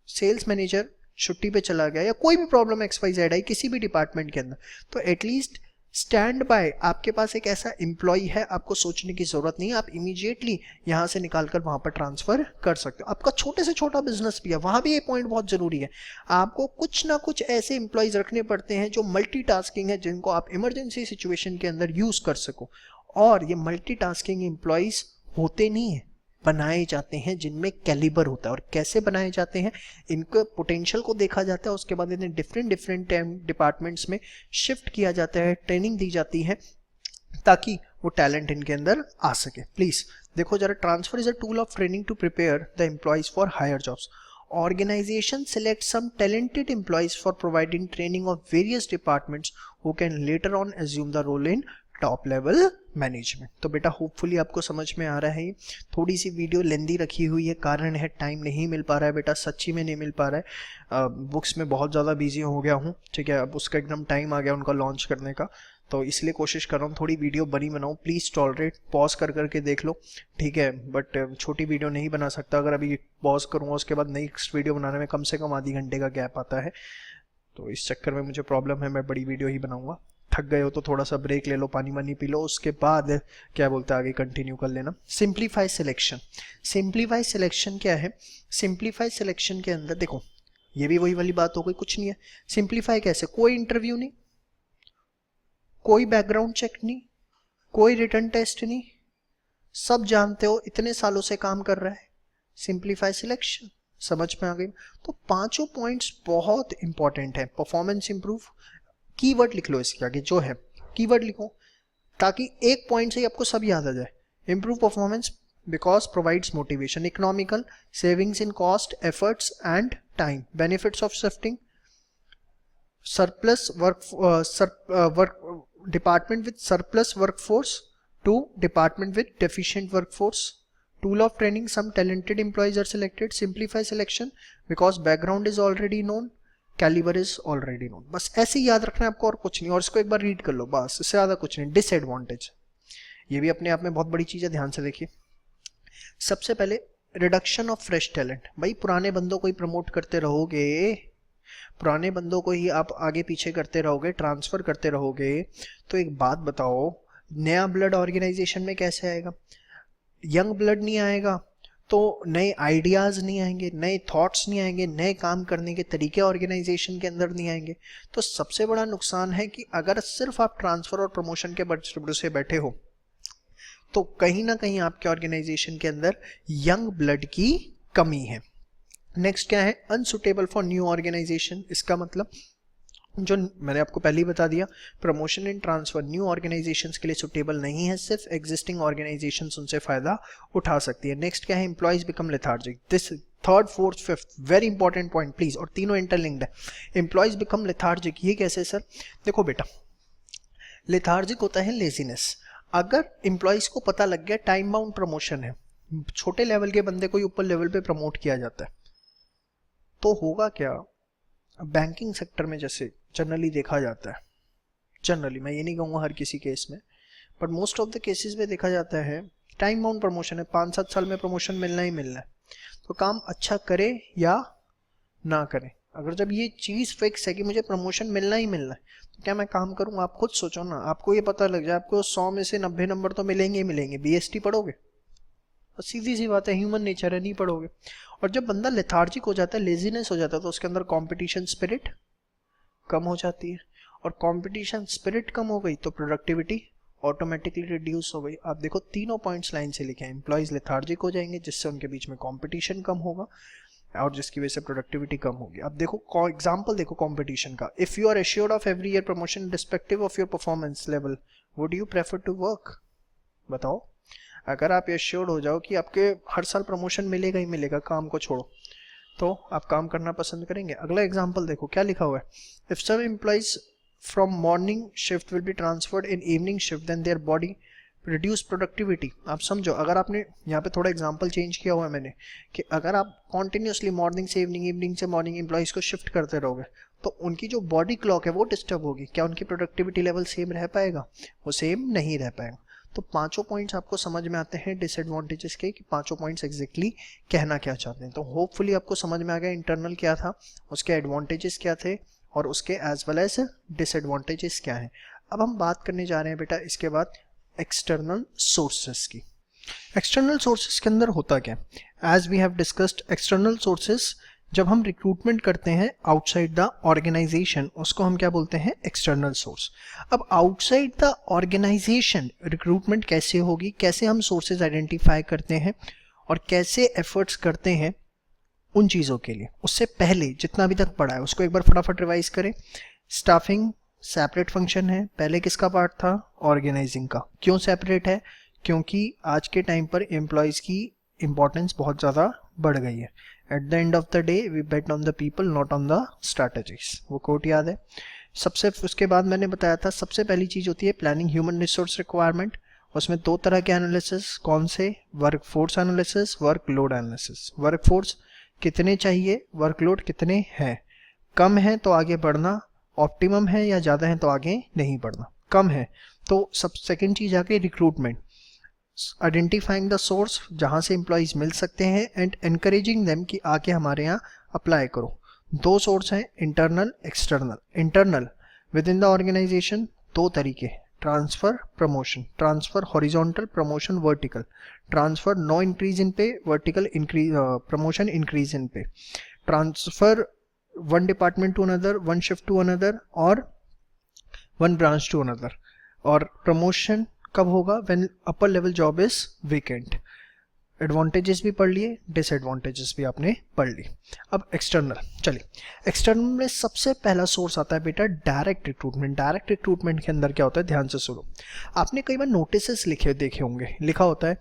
सेल्स मैनेजर छुट्टी पे चला गया या कोई भी प्रॉब्लम XYZ आई किसी भी डिपार्टमेंट के अंदर, तो एटलीस्ट स्टैंड बाय आपके पास एक ऐसा एम्प्लॉय है, आपको सोचने की जरूरत नहीं है, आप इमीडिएटली यहां से निकालकर वहां पर ट्रांसफर कर सकते हो। आपका छोटे से छोटा बिजनेस भी है, वहां भी ये पॉइंट बहुत जरूरी है। आपको कुछ ना कुछ ऐसे एम्प्लॉयज रखने पड़ते हैं जो मल्टीटास्किंग है, जिनको आप इमरजेंसी सिचुएशन के अंदर यूज कर सको। और ये मल्टीटास्किंग एम्प्लॉयज होते नहीं है, बनाए जाते हैं जिनमें कैलिबर होता है। और कैसे बनाए जाते हैं? इनके पोटेंशियल को देखा जाता है, उसके बाद इन्हें डिफरेंट डिपार्टमेंट्स में शिफ्ट किया जाता है, ट्रेनिंग दी जाती है ताकि वो टैलेंट इनके अंदर आ सके। प्लीज देखो जरा, transfer is a tool of training to prepare the employees for higher jobs. Organization select some talented employees for providing training of various departments who can later on assume the role in top level management. तो बेटा hopefully आपको समझ में आ रहा है। ये थोड़ी सी video लेंदी रखी हुई है, कारण है टाइम नहीं मिल पा रहा है बेटा, सच्ची में नहीं मिल पा रहा है। बुक्स में बहुत ज़्यादा बिजी हो गया हूँ, ठीक है, अब उसका एकदम टाइम आ गया उनका लॉन्च करने का, तो इसलिए कोशिश कर रहा हूँ थोड़ी वीडियो बनी बनाऊँ। प्लीज़ टॉलरेट, पॉज कर करके देख लो, ठीक है, बट छोटी वीडियो नहीं बना सकता। अगर अभी पॉज करूँगा उसके बाद नेक्स्ट वीडियो बनाने में कम से कम आधी घंटे का गैप आता है, तो इस चक्कर में मुझे प्रॉब्लम है, मैं बड़ी वीडियो ही बनाऊंगा। थक गए हो तो थोड़ा सा ब्रेक ले लो, पानी वानी पी लो, उसके बाद क्या बोलते हैं आगे कंटिन्यू कर लेना। सिंप्लीफाई सिलेक्शन, सिंप्लीफाई सिलेक्शन क्या है? सिंप्लीफाई सिलेक्शन के अंदर देखो, ये भी वही वाली बात हो गई, कुछ नहीं है। सिंप्लीफाई कैसे? कोई इंटरव्यू नहीं, कोई बैकग्राउंड चेक नहीं, कोई रिटन टेस्ट नहीं, सब जानते हो इतने सालों से काम कर रहा है, सिंप्लीफाई सिलेक्शन। समझ में आ गई? तो पांचों पॉइंट्स बहुत इंपॉर्टेंट है। परफॉर्मेंस इंप्रूव, कीवर्ड लिख लो इसके आगे जो है, कीवर्ड लिखो ताकि एक पॉइंट से ही आपको सब याद आ जाए। Improve performance because provides motivation, economical, savings in cost, efforts and time, benefits of shifting, surplus work department with surplus workforce to department with deficient workforce, tool of training, some talented employees are selected, simplify selection because background is already known, caliber is already known। बस ऐसे ही याद रखना है आपको और कुछ नहीं, और इसको एक बार रीड कर लो बस, इससे ज़्यादा कुछ नहीं। डिसएडवांटेज, ये भी अपने आप में बहुत बड़ी चीज़ है, ध्यान से देखिए। सबसे पहले रिडक्शन ऑफ फ्रेश टैलेंट, भाई पुराने बंदों को ही प्रमोट करते रहोगे, पुराने बंदों को ही आप आगे पीछे करते रहोगे, ट्रांसफर करते रहोगे, तो एक बात बताओ, नया ब्लड ऑर्गेनाइजेशन में कैसे आएगा? यंग ब्लड नहीं आएगा तो नए आइडियाज़ नहीं आएंगे, नए थॉट्स नहीं आएंगे, नए काम करने के तरीके ऑर्गेनाइजेशन के अंदर नहीं आएंगे। तो सबसे बड़ा नुकसान है कि अगर सिर्फ आप ट्रांसफर और प्रमोशन के भरोसे बैठे हो तो कहीं ना कहीं आपके ऑर्गेनाइजेशन के अंदर यंग ब्लड की कमी है। नेक्स्ट क्या है? अनसुटेबल फॉर न्यू ऑर्गेनाइजेशन, इसका मतलब जो मैंने आपको पहले ही बता दिया, promotion and transfer new organisations के लिए सुटेबल नहीं है, सिर्फ एग्जिस्टिंग ऑर्गेनाइजेशंस उनसे फायदा उठा सकती है। नेक्स्ट क्या है? Employees become lethargic, this third fourth fifth very important point please, और तीनों इंटरलिंक्ड है। एम्प्लॉइज बिकम लेथार्जिक, ये कैसे सर? देखो बेटा, लेथार्जिक होता है लेजीनेस। अगर एम्प्लॉइज को पता लग गया टाइम बाउंड प्रमोशन है, छोटे लेवल के बंदे को ऊपर लेवल पे प्रमोट किया जाता है, तो होगा क्या? बैंकिंग सेक्टर में जैसे जनरली देखा जाता है, जनरली मैं ये नहीं कहूँगा हर किसी केस में, but most of the cases में देखा जाता है टाइम बाउंड प्रमोशन है, 5-7 साल में प्रमोशन मिलना ही मिलना है, तो काम अच्छा करे या ना करे, अगर जब ये चीज़ फिक्स है कि मुझे प्रमोशन मिलना ही मिलना है, तो क्या मैं काम करूँ? आप खुद सोचो ना, आपको ये पता लग जाए आपको 100 में से 90 नंबर तो मिलेंगे ही मिलेंगे, BST पढ़ोगे? सीधी सी बात है, ह्यूमन नेचर है, नहीं पढ़ोगे। और जब बंदा लेथार्जिक हो जाता है, लेजीनेस हो जाता है, तो उसके अंदर कंपटीशन स्पिरिट कम हो जाती है, और कंपटीशन स्पिरिट कम हो गई तो प्रोडक्टिविटी ऑटोमेटिकली रिड्यूस हो गई। आप देखो तीनों पॉइंट्स लाइन से लिखे हैं, एम्प्लॉइज लेथार्जिक हो जाएंगे जिससे उनके बीच में कंपटीशन कम होगा और जिसकी वजह से प्रोडक्टिविटी कम होगी। अब देखो एग्जांपल देखो कंपटीशन का, if you are assured of every year promotion respective of your performance level, would you prefer to work? बताओ, अगर आप एश्योर्ड हो जाओ कि आपके हर साल प्रमोशन मिलेगा ही मिलेगा, काम को छोड़ो, तो आप काम करना पसंद करेंगे। अगला एग्जांपल देखो क्या लिखा हुआ है, if some employees from morning shift will be transferred in evening shift then their body reduce productivity. आप समझो, अगर आपने यहाँ पे थोड़ा एग्जांपल चेंज किया हुआ है मैंने, कि अगर आप कॉन्टिन्यूसली मॉर्निंग से इवनिंग, इवनिंग से मॉर्निंग एम्प्लॉइज को शिफ्ट करते रहोगे तो उनकी जो बॉडी क्लॉक है वो डिस्टर्ब होगी, क्या उनकी प्रोडक्टिविटी लेवल सेम रह पाएगा? वो सेम नहीं रह पाएगा। तो पांचों पॉइंट्स आपको समझ में आते हैं डिसएडवांटेजेस के, कि पांचों पॉइंट्स एग्जैक्टली कहना क्या चाहते हैं। तो होपफुली आपको समझ में आ गया इंटरनल क्या था, उसके एडवांटेजेस क्या थे और उसके एज वेल एज डिसएडवांटेजेस क्या हैं। अब हम बात करने जा रहे हैं बेटा इसके बाद एक्सटर्नल सोर्सेस की। एक्सटर्नल सोर्सेस के अंदर होता क्या है? As we have discussed, external sources जब हम रिक्रूटमेंट करते हैं आउटसाइड द ऑर्गेनाइजेशन, उसको हम क्या बोलते हैं? External source. अब आउटसाइड द ऑर्गेनाइजेशन रिक्रूटमेंट कैसे होगी, कैसे हम सोर्सेज आइडेंटिफाई करते हैं और कैसे एफर्ट्स करते हैं उन चीज़ों के लिए, उससे पहले जितना अभी तक पढ़ा है उसको एक बार फटाफट रिवाइज करें। स्टाफिंग सेपरेट फंक्शन है, पहले किसका पार्ट था? ऑर्गेनाइजिंग का। क्यों सेपरेट है? क्योंकि आज के टाइम पर एम्प्लॉयज़ की इंपॉर्टेंस बहुत ज़्यादा बढ़ गई है। At the end of the day we bet on the people not on the strategies, वो कोट याद है। सबसे उसके बाद मैंने बताया था सबसे पहली चीज़ होती है प्लानिंग ह्यूमन रिसोर्स रिक्वायरमेंट। उसमें दो तरह के एनालिसिस, कौन से? Work force analysis, work load analysis. Work force कितने चाहिए, वर्कलोड कितने हैं, कम है तो आगे बढ़ना, ऑप्टिमम है या ज़्यादा है तो आगे नहीं बढ़ना। कम है तो सब सेकेंड चीज़ आके रिक्रूटमेंट, आइडेंटिफाइंग द सोर्स जहाँ से एम्प्लॉयज़ मिल सकते हैं एंड एनकरेजिंग देम कि आके हमारे यहाँ अप्लाई करो। दो सोर्स हैं, internal external. Internal within the organisation दो तरीके, transfer promotion, transfer horizontal, promotion vertical. Transfer no increase in pay, vertical increase, promotion increase in pay. Transfer one department to another, one shift to another और one branch to another. और promotion कब होगा? When upper level job is vacant. Advantages भी पढ़ लिए, disadvantages भी आपने पढ़ ली। अब एक्सटर्नल, चलिए एक्सटर्नल में सबसे पहला सोर्स आता है बेटा डायरेक्ट रिक्रूटमेंट। डायरेक्ट रिक्रूटमेंट के अंदर क्या होता है, ध्यान से सुनो। आपने कई बार नोटिस लिखे देखे होंगे, लिखा होता है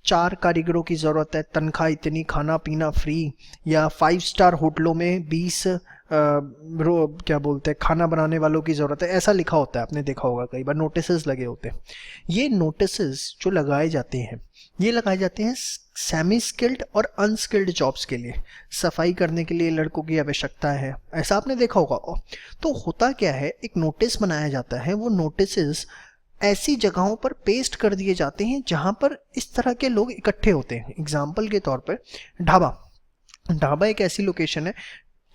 4 कारीगरों की ज़रूरत है, तनख्वाह इतनी, खाना पीना फ्री, या 5 स्टार होटलों में 20 क्या बोलते हैं खाना बनाने वालों की ज़रूरत है, ऐसा लिखा होता है। आपने देखा होगा कई बार नोटिस लगे होते हैं। ये नोटिस जो लगाए जाते हैं, ये लगाए जाते हैं सेमी स्किल्ड और अनस्किल्ड जॉब्स के लिए। सफाई करने के लिए लड़कों की आवश्यकता है, ऐसा आपने देखा होगा। तो होता क्या है, एक नोटिस बनाया जाता है, वो नोटिस ऐसी जगहों पर पेस्ट कर दिए जाते हैं जहां पर इस तरह के लोग इकट्ठे होते हैं। एग्जाम्पल के तौर पर ढाबा। ढाबा एक ऐसी लोकेशन है,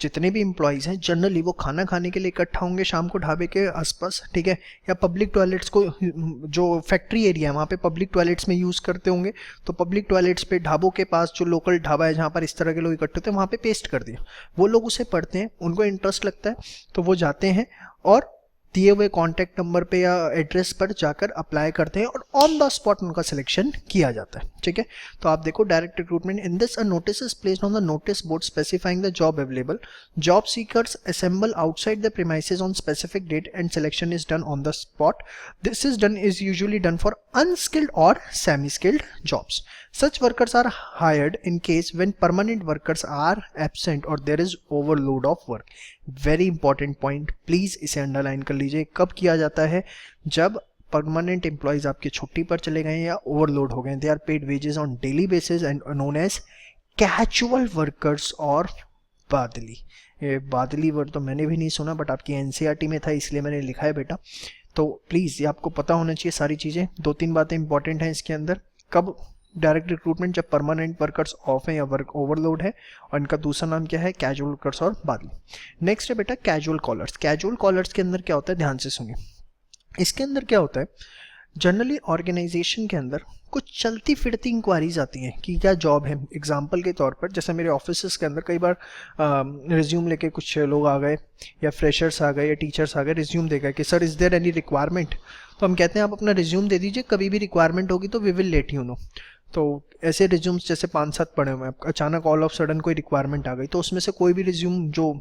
जितने भी एम्प्लॉयज़ हैं जनरली वो खाना खाने के लिए इकट्ठा होंगे शाम को ढाबे के आसपास, ठीक है। या पब्लिक टॉयलेट्स को, जो फैक्ट्री एरिया है वहाँ पे पब्लिक टॉयलेट्स में यूज़ करते होंगे, तो पब्लिक टॉयलेट्स पे ढाबों के पास जो लोकल ढाबा है जहाँ पर इस तरह के लोग इकट्ठे होते हैं वहाँ पे पेस्ट कर दिया। वो लोग उसे पढ़ते हैं, उनको इंटरेस्ट लगता है तो वो जाते हैं और दिए हुए कॉन्टैक्ट नंबर पे या एड्रेस पर जाकर अप्लाई करते हैं और ऑन द स्पॉट उनका सिलेक्शन किया जाता है, ठीक है। तो आप देखो direct recruitment, in this a notice is placed on the notice board specifying the job available. Job seekers assemble outside the premises on specific date and selection is done on the spot. This is usually done for unskilled or semi-skilled jobs. Such workers are hired in case when permanent workers are absent or there is overload of work. Very important point, please इसे underline कर लीजिए। कब किया जाता है? जब permanent employees आपके छुट्टी पर चले गए या ओवरलोड हो गए। They are paid wages on daily basis and known as casual workers और बादली। ये बादली वर्ड तो मैंने भी नहीं सुना, बट आपकी एनसीईआरटी में था इसलिए मैंने लिखा है बेटा। तो प्लीज़ ये आपको पता होना चाहिए सारी चीज़ें। 2-3 बातें इंपॉर्टेंट हैं इसके अंदर। कब डायरेक्ट रिक्रूटमेंट? जब परमानेंट वर्कर्स ऑफ है या वर्क ओवरलोड है। और इनका दूसरा नाम क्या है? कैजुअल वर्कर्स और बादली। नेक्स्ट है बेटा कैजुअल कॉलर्स। कैजुअल कॉलर्स के अंदर क्या होता है, ध्यान से सुनिए। इसके अंदर क्या होता है, जनरली ऑर्गेनाइजेशन के अंदर कुछ चलती फिरती इंक्वायरीज आती हैं कि क्या जॉब है। एग्जांपल के तौर पर जैसे मेरे ऑफिस के अंदर कई बार रिज्यूम लेके कुछ लोग आ गए या फ्रेशर्स आ गए या टीचर्स आ गए, रिज्यूम दे गए कि sir is there any requirement. तो हम कहते हैं आप अपना रिज्यूम दे दीजिए, कभी भी रिक्वायरमेंट होगी तो we will let you know. तो ऐसे रिज्यूम्स जैसे 5-7 पड़े हुए हैं, अचानक ऑल ऑफ सडन कोई रिक्वायरमेंट आ गई तो उसमें से कोई भी रिज्यूम जो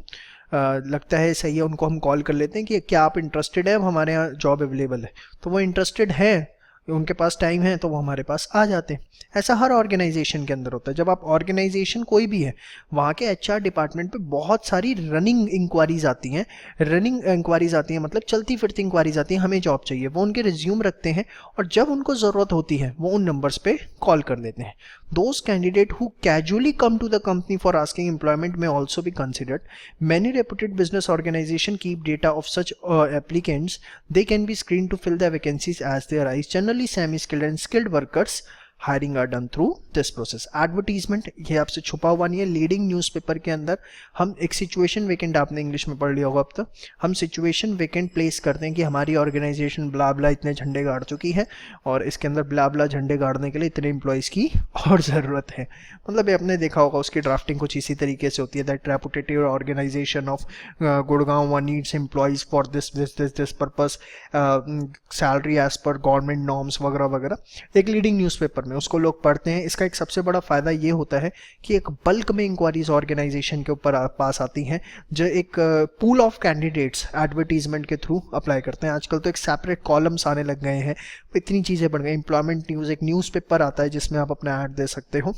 लगता है सही है उनको हम कॉल कर लेते हैं कि क्या आप इंटरेस्टेड है, हमारे यहाँ जॉब अवेलेबल है। तो वो इंटरेस्टेड है, उनके पास टाइम है तो वो हमारे पास आ जाते हैं। ऐसा हर ऑर्गेनाइजेशन के अंदर होता है। जब आप ऑर्गेनाइजेशन कोई भी है, वहाँ के एचआर डिपार्टमेंट पे बहुत सारी रनिंग इंक्वायरीज आती हैं। रनिंग इंक्वायरीज आती हैं मतलब चलती फिरती इंक्वायरीज आती हैं, हमें जॉब चाहिए। वो उनके रिज्यूम रखते हैं और जब उनको ज़रूरत होती है वो उन नंबर्स पे कॉल कर लेते हैं। Those candidates who casually come to the company for asking employment may also be considered. Many reputed business organizations keep data of such applicants. They can be screened to fill the vacancies as they arise. Generally, semi-skilled and skilled workers hiring are done through this process. Advertisement ये आपसे छुपा हुआ नहीं है। Leading newspaper के अंदर हम एक सिचुएशन वेकेंट, आपने इंग्लिश में पढ़ लिया होगा अब तक, हम सिचुएशन वेकेंट प्लेस करते हैं कि हमारी ऑर्गेनाइजेशन ब्ला ब्ला इतने झंडे गाड़ चुकी है और इसके अंदर ब्ला ब्ला झंडे गाड़ने के लिए इतने एम्प्लॉयज़ की और ज़रूरत है। मतलब ये आपने देखा होगा उसकी ड्राफ्टिंग कुछ इसी तरीके से होती है। That reputative organisation of Gurgaon needs employees for this purpose, salary as per government norms वगैरह वगैरह। एक लीडिंग न्यूज़पेपर में उसको लोग पढ़ते हैं। इसका एक सबसे बड़ा फायदा ये होता है कि एक बल्क में इंक्वायरीज ऑर्गेनाइजेशन के ऊपर पास आती हैं, जो एक पूल ऑफ कैंडिडेट्स एडवर्टीजमेंट के थ्रू अप्लाई करते हैं। आजकल तो एक सेपरेट कॉलम्स आने लग गए हैं, इतनी चीज़ें बढ़ गई। एम्प्लॉयमेंट न्यूज़ एक न्यूज़पेपर आता है जिसमें आप अपना ऐड दे सकते हो।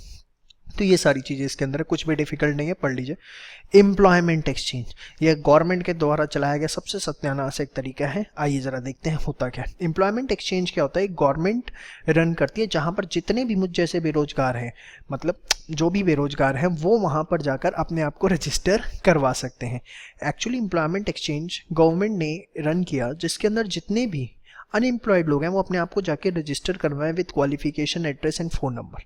तो ये सारी चीज़ें इसके अंदर है, कुछ भी डिफिकल्ट नहीं है, पढ़ लीजिए। एम्प्लॉयमेंट एक्सचेंज, ये गवर्नमेंट के द्वारा चलाया गया सबसे सत्यानाश एक तरीका है। आइए ज़रा देखते हैं होता क्या है। एम्प्लॉयमेंट एक्सचेंज क्या होता है, गवर्नमेंट रन करती है जहाँ पर जितने भी मुझ जैसे बेरोजगार हैं, मतलब जो भी बेरोजगार हैं, वो वहाँ पर जाकर अपने आप को रजिस्टर करवा सकते हैं। एक्चुअली एम्प्लॉयमेंट एक्सचेंज गवर्नमेंट ने रन किया जिसके अंदर जितने भी अनएम्प्लॉयड लोग हैं वो अपने आप को जाके रजिस्टर करवाएं with qualification, address and phone number.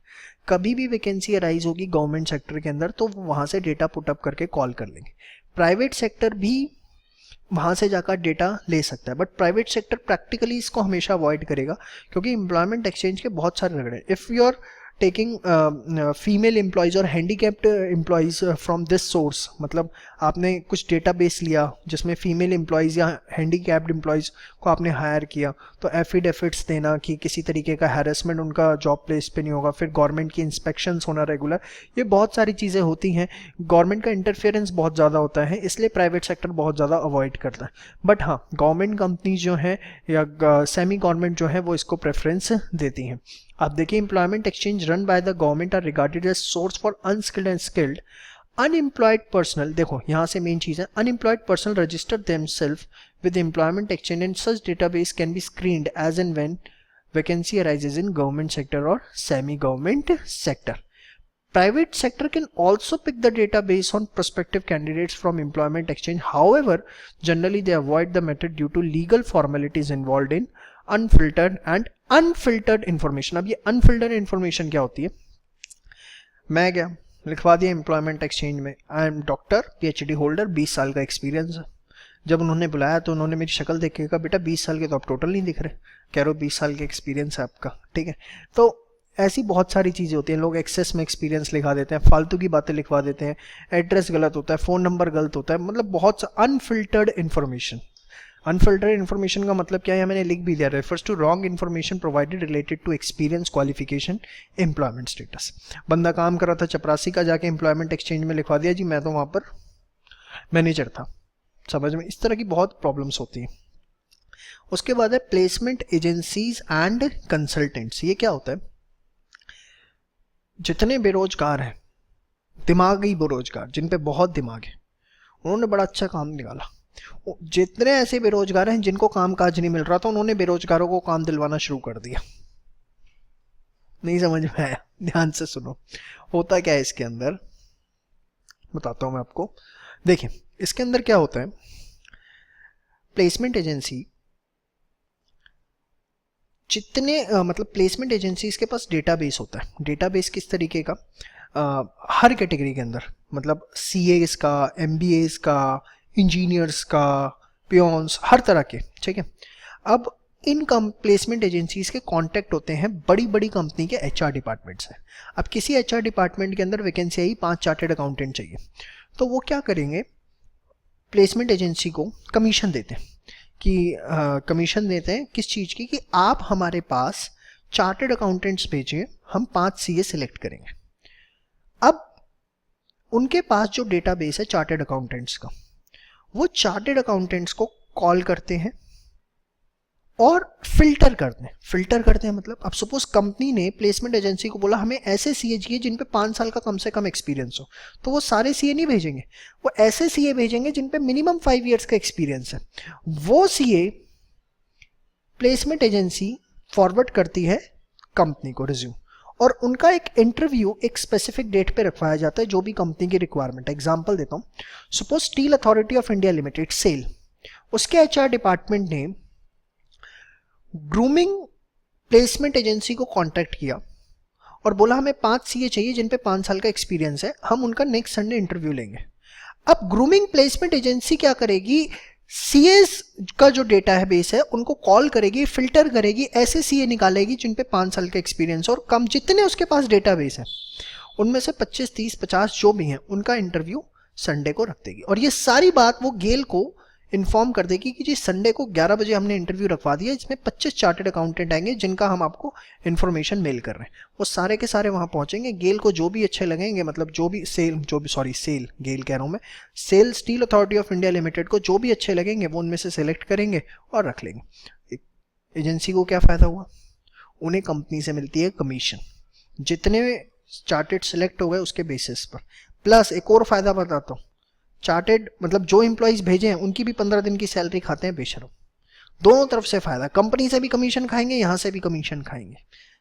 कभी भी वैकेंसी अराइज होगी गवर्नमेंट सेक्टर के अंदर तो वो वहाँ से डेटा पुटअप करके कॉल कर लेंगे। प्राइवेट सेक्टर भी वहाँ से जाकर डेटा ले सकता है, बट प्राइवेट सेक्टर प्रैक्टिकली इसको हमेशा अवॉइड करेगा क्योंकि एम्प्लॉयमेंट एक्सचेंज के बहुत सारे रगड़े। If you are taking female employees और handicapped employees from this source, मतलब आपने कुछ डेटाबेस लिया जिसमें फीमेल एम्प्लॉयज़ या हैंडीकैप्ड एम्प्लॉयज़ को आपने हायर किया, तो एफिडेविट्स देना कि किसी तरीके का हैरेसमेंट उनका जॉब प्लेस पे नहीं होगा, फिर गवर्नमेंट की इंस्पेक्शंस होना रेगुलर, ये बहुत सारी चीज़ें होती हैं। गवर्नमेंट का इंटरफेरेंस बहुत ज़्यादा होता है, इसलिए प्राइवेट सेक्टर बहुत ज़्यादा अवॉइड करता है। बट हाँ, गवर्नमेंट कंपनीज जो हैं या सेमी गवर्नमेंट जो है वो इसको प्रेफरेंस देती हैं। आप देखिए, employment exchange run by the government are regarded as source for unskilled and skilled unemployed personnel. देखो यहाँ से मेन चीज़ है, unemployed personnel register themselves with employment exchange and such database can be screened as and when vacancy arises in government sector और semi government sector. Private sector can also pick the database on prospective candidates from employment exchange. However, generally they avoid the method due to legal formalities involved in unfiltered information. अब ये unfiltered information क्या होती है? मैं क्या लिखवा दिया employment exchange में, I am doctor PhD holder, 20 साल का एक्सपीरियंस है। जब उन्होंने बुलाया तो उन्होंने मेरी शक्ल देख के कहा, बेटा 20 साल के तो आप टोटल नहीं दिख रहे, कह रहे हो 20 साल के एक्सपीरियंस है आपका, ठीक है। तो ऐसी बहुत सारी चीज़ें होती हैं, लोग एक्सेस में एक्सपीरियंस लिखा देते हैं, फालतू की बातें लिखवा देते हैं, एड्रेस गलत होता है, फ़ोन नंबर गलत होता है, मतलब बहुत अनफिल्टर्ड इन्फॉर्मेशन। अनफिल्टर्ड इन्फॉर्मेशन का मतलब क्या है, मैंने लिख भी दिया, refers to wrong information provided related to experience, qualification, employment status. बंदा काम कर रहा था चपरासी का, जाके एम्प्लॉयमेंट एक्सचेंज में लिखवा दिया जी मैं तो वहाँ पर मैनेजर था, समझ में। इस तरह की बहुत प्रॉब्लम्स होती हैं। उसके बाद है प्लेसमेंट एजेंसीज एंड कंसल्टेंट्स। ये क्या होता है, जितने बेरोजगार हैं, दिमागी बेरोजगार, जिन पे बहुत दिमाग है, उन्होंने बड़ा अच्छा काम निकाला। जितने ऐसे बेरोजगार हैं जिनको काम काज नहीं मिल रहा था, उन्होंने बेरोजगारों को काम दिलवाना शुरू कर दिया। नहीं समझ में आया? ध्यान से सुनो, होता क्या है इसके अंदर, बताता हूं मैं आपको। देखिए इसके अंदर क्या होता है, प्लेसमेंट एजेंसी जितने मतलब प्लेसमेंट एजेंसीज के पास डेटाबेस होता है। डेटाबेस किस तरीके का, हर कैटेगरी के अंदर, मतलब CAs का, MBAs का, इंजीनियर्स का, पियोन्स, हर तरह के, ठीक है। अब इन प्लेसमेंट एजेंसीज के कांटेक्ट होते हैं बड़ी बड़ी कंपनी के HR डिपार्टमेंट से। अब किसी HR डिपार्टमेंट के अंदर वैकेंसी आई, 5 चार्टेड अकाउंटेंट चाहिए, तो वो क्या करेंगे, प्लेसमेंट एजेंसी को कमीशन देते हैं कि कमीशन देते हैं किस चीज़ की, कि आप हमारे पास चार्टेड अकाउंटेंट्स भेजिए, हम 5 CA सिलेक्ट करेंगे। अब उनके पास जो डेटाबेस है चार्टेड अकाउंटेंट्स का, वो चार्टेड अकाउंटेंट्स को कॉल करते हैं और फिल्टर करते हैं मतलब, अब सपोज कंपनी ने प्लेसमेंट एजेंसी को बोला हमें ऐसे CA चाहिए जिन पे 5 साल का कम से कम एक्सपीरियंस हो, तो वो सारे CA नहीं भेजेंगे, वो ऐसे CA भेजेंगे जिन पे मिनिमम 5 इयर्स का एक्सपीरियंस है। वो CA प्लेसमेंट एजेंसी फॉरवर्ड करती है कंपनी को रिज्यूम, और उनका एक इंटरव्यू एक स्पेसिफिक डेट पे रखवाया जाता है, जो भी कंपनी की रिक्वायरमेंट है। एग्जांपल देता हूँ, suppose Steel Authority of India Limited, SAIL, उसके HR डिपार्टमेंट ने ग्रूमिंग प्लेसमेंट एजेंसी को कांटेक्ट किया और बोला हमें 5 CA चाहिए जिन पे 5 साल का एक्सपीरियंस है, हम उनका नेक्स्ट संडे इंटरव्यू लेंगे। अब ग्रूमिंग प्लेसमेंट एजेंसी क्या करेगी, CAs का जो डेटा है बेस है उनको कॉल करेगी, फिल्टर करेगी, ऐसे CA निकालेगी जिन पे 5 साल का एक्सपीरियंस और कम, जितने उसके पास डेटा बेस है उनमें से 25, 30, 50 जो भी हैं उनका इंटरव्यू संडे को रख देगी। और ये सारी बात वो गेल को इन्फॉर्म कर देगी कि जी संडे को 11 बजे हमने इंटरव्यू रखवा दिया, इसमें 25 चार्टेड अकाउंटेंट आएंगे जिनका हम आपको इन्फॉर्मेशन मेल कर रहे हैं। वो सारे के सारे वहाँ पहुँचेंगे, गेल को जो भी अच्छे लगेंगे, मतलब सेल गेल कह रहा हूँ मैं, SAIL Steel Authority of India Limited को जो भी अच्छे लगेंगे वो उनमें से सिलेक्ट करेंगे और रख लेंगे। एजेंसी को क्या फ़ायदा हुआ, उन्हें कंपनी से मिलती है कमीशन। जितने चार्टेड सिलेक्ट हो गए उसके बेसिस पर। प्लस एक और फायदा बताता हूँ, चार्टेड मतलब जो एम्प्लॉइज भेजे हैं उनकी भी 15 दिन की सैलरी खाते हैं बेशर्म। दोनों तरफ से फायदा, कंपनी से भी कमीशन खाएंगे, यहाँ से भी कमीशन खाएंगे।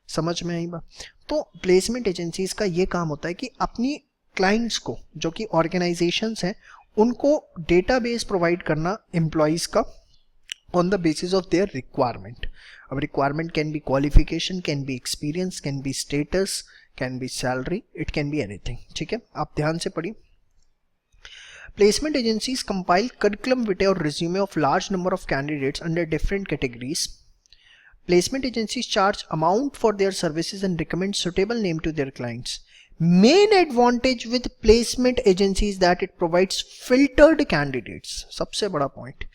समझ में आई बात? तो प्लेसमेंट एजेंसीज का ये काम होता है कि अपनी क्लाइंट्स को, जो कि ऑर्गेनाइजेशंस हैं, उनको डेटाबेस प्रोवाइड करना एम्प्लॉइज का on the basis of their requirement. Our requirement can be qualification, can be experience, can be status, can be salary, it can be anything. ठीक है, आप ध्यान से पढ़िए। Placement agencies compile curriculum vitae or resume of large number of candidates under different categories. Placement agencies charge amount for their services and recommend suitable name to their clients. Main advantage with placement agencies that it provides filtered candidates. सबसे बड़ा point.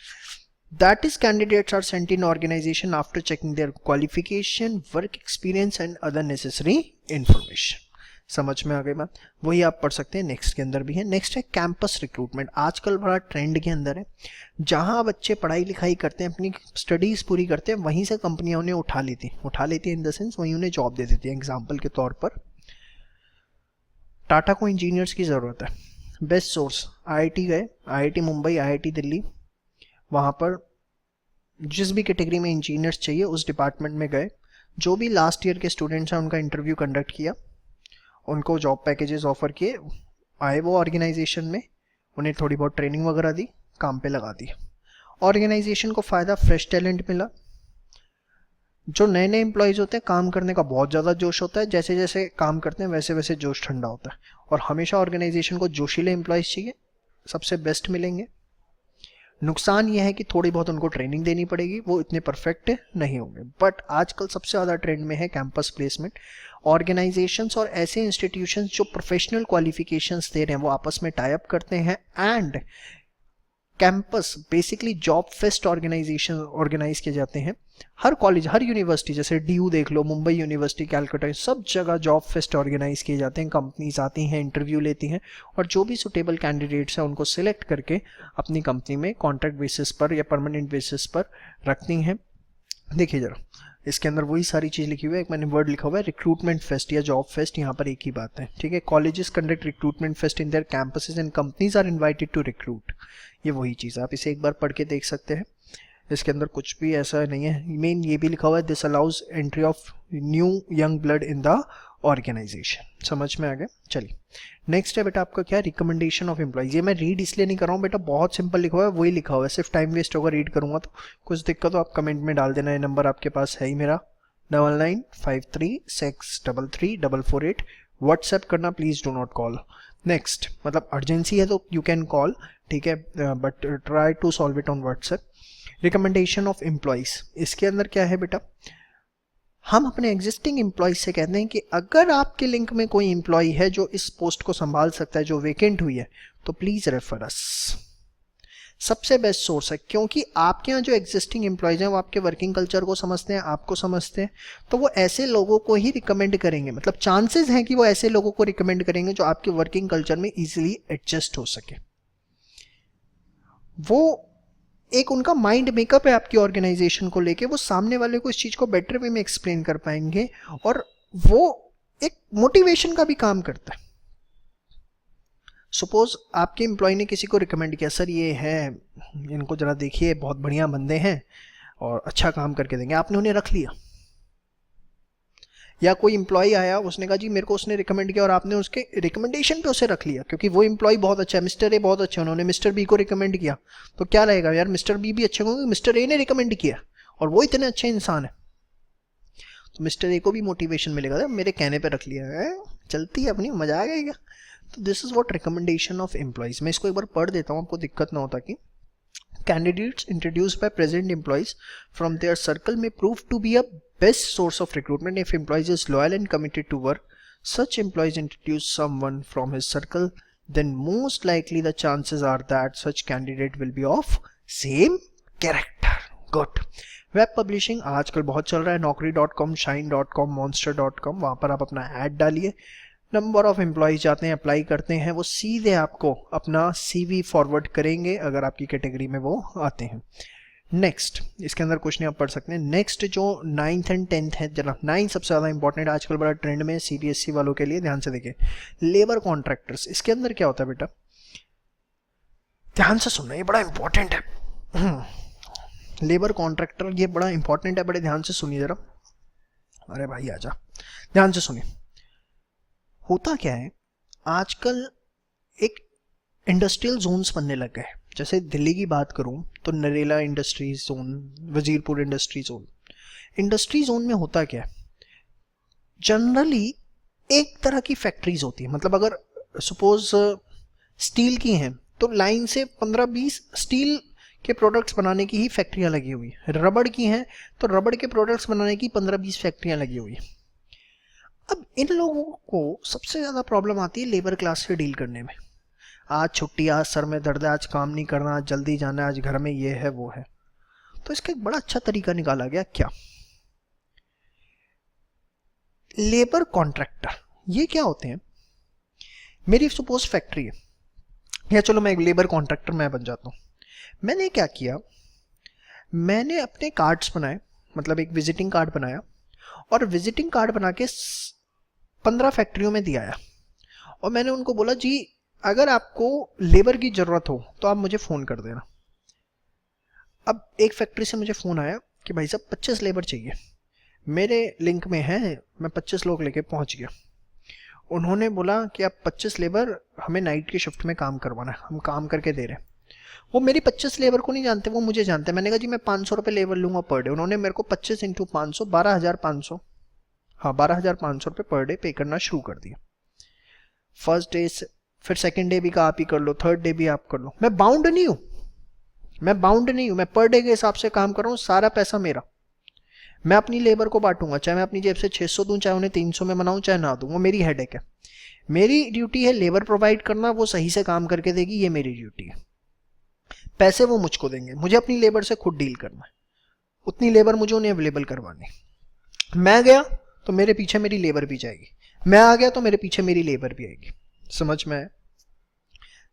That is, candidates are sent in organization after checking their qualification, work experience and other necessary information. समझ में आ गई बात? वही आप पढ़ सकते हैं, नेक्स्ट के अंदर भी है। नेक्स्ट है कैंपस रिक्रूटमेंट, आजकल बड़ा ट्रेंड के अंदर है। जहां बच्चे पढ़ाई लिखाई करते हैं, अपनी स्टडीज पूरी करते हैं, वहीं से कंपनियां उन्हें उठा लेती है इन द सेंस वहीं उन्हें जॉब दे देती है। एग्जाम्पल के तौर पर टाटा को इंजीनियर्स की जरूरत है, बेस्ट सोर्स IIT गए, IIT मुंबई, IIT दिल्ली, वहाँ पर जिस भी कैटेगरी में इंजीनियर्स चाहिए उस डिपार्टमेंट में गए, जो भी लास्ट ईयर के स्टूडेंट्स हैं उनका इंटरव्यू कंडक्ट किया, उनको जॉब पैकेजेस ऑफर किए, आए वो ऑर्गेनाइजेशन में, उन्हें थोड़ी बहुत ट्रेनिंग वगैरह दी, काम पे लगा दिया। ऑर्गेनाइजेशन को फ़ायदा, फ्रेश टैलेंट मिला। जो नए नए एम्प्लॉयज़ होते हैं काम करने का बहुत ज़्यादा जोश होता है, जैसे जैसे काम करते हैं वैसे वैसे जोश ठंडा होता है, और हमेशा ऑर्गेनाइजेशन को जोशीले एम्प्लॉयज़ चाहिए, सबसे बेस्ट मिलेंगे। नुकसान यह है कि थोड़ी बहुत उनको ट्रेनिंग देनी पड़ेगी, वो इतने परफेक्ट नहीं होंगे। बट आजकल सबसे ज़्यादा ट्रेंड में है कैंपस प्लेसमेंट। ऑर्गेनाइजेशंस और ऐसे इंस्टीट्यूशंस जो प्रोफेशनल क्वालिफिकेशंस दे रहे हैं वो आपस में टाई अप करते हैं, and campus basically job fest organisation organise किए जाते हैं। हर कॉलेज, हर यूनिवर्सिटी, जैसे DU देख लो, मुंबई यूनिवर्सिटी, कैलकाटा, सब जगह जॉब फेस्ट ऑर्गेनाइज किए जाते हैं। कंपनीज आती हैं, इंटरव्यू लेती हैं, और जो भी सुटेबल कैंडिडेट्स हैं उनको सिलेक्ट करके अपनी कंपनी में कॉन्ट्रैक्ट बेसिस पर या परमानेंट बेसिस पर रखती हैं। देखिए जरा, इसके अंदर वही सारी चीज़ लिखी हुई है, एक मैंने वर्ड लिखा हुआ है रिक्रूटमेंट फेस्ट या जॉब फेस्ट, यहाँ पर एक ही बात है। ठीक है, colleges conduct recruitment fest in their campuses and companies are invited to recruit. ये वही चीज़, आप इसे एक बार पढ़ के देख सकते हैं, इसके अंदर कुछ भी ऐसा नहीं है। मेन ये भी लिखा हुआ है, this allows entry of new young blood in the organisation. समझ में आ गया? चलिए नेक्स्ट है बेटा आपका क्या, रिकमेंडेशन ऑफ एम्प्लॉइज। ये मैं रीड इसलिए नहीं कर रहा हूँ बेटा, बहुत सिंपल लिखा हुआ है, वही लिखा हुआ है, सिर्फ टाइम वेस्ट होगा रीड करूंगा तो। कुछ दिक्कत हो आप कमेंट में डाल देना, ये नंबर आपके पास है ही मेरा, 9953633448। व्हाट्सएप करना, please do not call. Next, मतलब अर्जेंसी है तो यू कैन कॉल, ठीक है, but try to solve it on WhatsApp. Recommendation of employees, इसके अंदर क्या है बेटा, हम अपने एग्जिस्टिंग एम्प्लॉइज से कहते हैं कि अगर आपके लिंक में कोई एम्प्लॉय है जो इस पोस्ट को संभाल सकता है, जो वेकेंट हुई है, तो प्लीज रेफर अस। सबसे बेस्ट सोर्स है, क्योंकि आपके यहाँ जो एग्जिस्टिंग एम्प्लॉयज हैं वो आपके वर्किंग कल्चर को समझते हैं, आपको समझते हैं, तो वो ऐसे लोगों को ही रिकमेंड करेंगे। मतलब चांसेस हैं कि वो ऐसे लोगों को रिकमेंड करेंगे जो आपके वर्किंग कल्चर में इजीली एडजस्ट हो सके। वो एक उनका माइंड मेकअप है आपकी ऑर्गेनाइजेशन को लेके, वो सामने वाले को इस चीज को बेटर वे में एक्सप्लेन कर पाएंगे, और वो एक मोटिवेशन का भी काम करता है। सपोज आपके एम्प्लॉय ने किसी को रिकमेंड किया, सर ये है, इनको जरा देखिए, बहुत बढ़िया बंदे हैं और अच्छा काम करके देंगे, आपने उन्हें रख लिया। या कोई एम्प्लॉय आया, उसने कहा जी मेरे को उसने रिकमेंड किया, और आपने उसके रिकमेंडेशन पे उसे रख लिया, क्योंकि वो एम्प्लॉय बहुत अच्छा है, मिस्टर ए बहुत अच्छा है, उन्होंने मिस्टर बी को रिकमेंड किया, तो क्या रहेगा यार, मिस्टर बी भी अच्छे होंगे, मिस्टर ए ने रिकमेंड किया और वो इतने अच्छे इंसान है, तो मिस्टर ए को भी मोटिवेशन मिलेगा, मेरे कहने पर रख लिया है, चलती है अपनी, मजा आ गया। तो this is what recommendation of employees. मैं इसको एक बार पढ़ देता हूँ, आपको दिक्कत ना होता कि candidates introduced by present employees from their circle may prove to be a best source of recruitment if employee is loyal and committed to work. Such employees introduce someone from his circle, then most likely the chances are that such candidate will be of same character. Good. Web publishing आजकल बहुत चल रहा है, naukri.com, shine.com, monster.com, वहाँ पर आप अपना add डालिए, नंबर ऑफ एम्प्लॉयज जाते हैं, अप्लाई करते हैं, वो सीधे आपको अपना CV फॉरवर्ड करेंगे अगर आपकी कैटेगरी में वो आते हैं। नेक्स्ट इसके अंदर कुछ नहीं आप पढ़ सकते हैं। नेक्स्ट जो 9th एंड 10th है, जरा 9 सबसे ज़्यादा इंपॉर्टेंट आजकल बड़ा ट्रेंड में सीबीएसई वालों के लिए, ध्यान से देखिए। लेबर कॉन्ट्रैक्टर्स, इसके अंदर क्या होता है बेटा, ध्यान से सुनना, ये बड़ा इंपॉर्टेंट है। लेबर कॉन्ट्रैक्टर ये बड़ा इंपॉर्टेंट है, बड़े ध्यान से सुनिए जरा। अरे भाई आजा, ध्यान से सुनिए। होता क्या है, आजकल एक इंडस्ट्रियल जोन्स बनने लग गए। जैसे दिल्ली की बात करूं तो Narela industries zone, Wazirpur industry zone. Industry zone में होता क्या है, जनरली एक तरह की फैक्ट्रीज होती है। मतलब अगर सपोज स्टील की हैं तो लाइन से 15-20 स्टील के प्रोडक्ट्स बनाने की ही फैक्ट्रियां लगी हुई है। रबड़ की हैं तो रबड़ के प्रोडक्ट्स बनाने की 15-20 फैक्ट्रियां लगी हुई है। अब इन लोगों को सबसे ज़्यादा प्रॉब्लम आती है लेबर क्लास से डील करने में। आज छुट्टी, आज सर में दर्द है, आज काम नहीं करना, आज जल्दी जाना है, आज घर में ये है वो है। तो इसका एक बड़ा अच्छा तरीका निकाला गया, क्या, लेबर कॉन्ट्रैक्टर। ये क्या होते हैं, मेरी सपोज फैक्ट्री है, या चलो मैं एक लेबर कॉन्ट्रैक्टर मैं बन जाता हूँ। मैंने क्या किया, मैंने अपने कार्ड्स बनाए, मतलब एक विजिटिंग कार्ड बनाया, और विजिटिंग कार्ड बना के 15 फैक्ट्रियों में दिया, और मैंने उनको बोला जी अगर आपको लेबर की ज़रूरत हो तो आप मुझे फ़ोन कर देना। अब एक फैक्ट्री से मुझे फ़ोन आया कि भाई साहब 25 लेबर चाहिए, मेरे लिंक में है, मैं 25 लोग लेके पहुंच गया। उन्होंने बोला कि आप 25 लेबर हमें नाइट की शिफ्ट में काम करवाना है, हम काम करके दे रहे हैं। वो मेरी 25 लेबर को नहीं जानते, वो मुझे जानते हैं। मैंने कहा जी मैं 500 रुपये लेबर लूँगा पर डे। उन्होंने मेरे को 25 × 500 12,500, हाँ 12,500 रुपये पर डे पे करना शुरू कर दिया। फर्स्ट डे से, फिर सेकंड डे भी का आप ही कर लो, थर्ड डे भी आप कर लो। मैं बाउंड नहीं हूँ, मैं पर डे के हिसाब से काम कर रहा हूँ, सारा पैसा मेरा। मैं अपनी लेबर को बांटूंगा, चाहे मैं अपनी जेब से 600 दूं, चाहे उन्हें 300 में बनाऊं, चाहे ना दूं, वो मेरी हेडेक है। मेरी ड्यूटी है लेबर प्रोवाइड करना, वो सही से काम करके देगी, ये मेरी ड्यूटी है। पैसे वो मुझको देंगे, मुझे अपनी लेबर से खुद डील करना है, उतनी लेबर मुझे उन्हें अवेलेबल करवानी। मैं गया तो मेरे पीछे मेरी लेबर भी जाएगी, मैं आ गया तो मेरे पीछे मेरी लेबर भी आएगी। समझ में आया?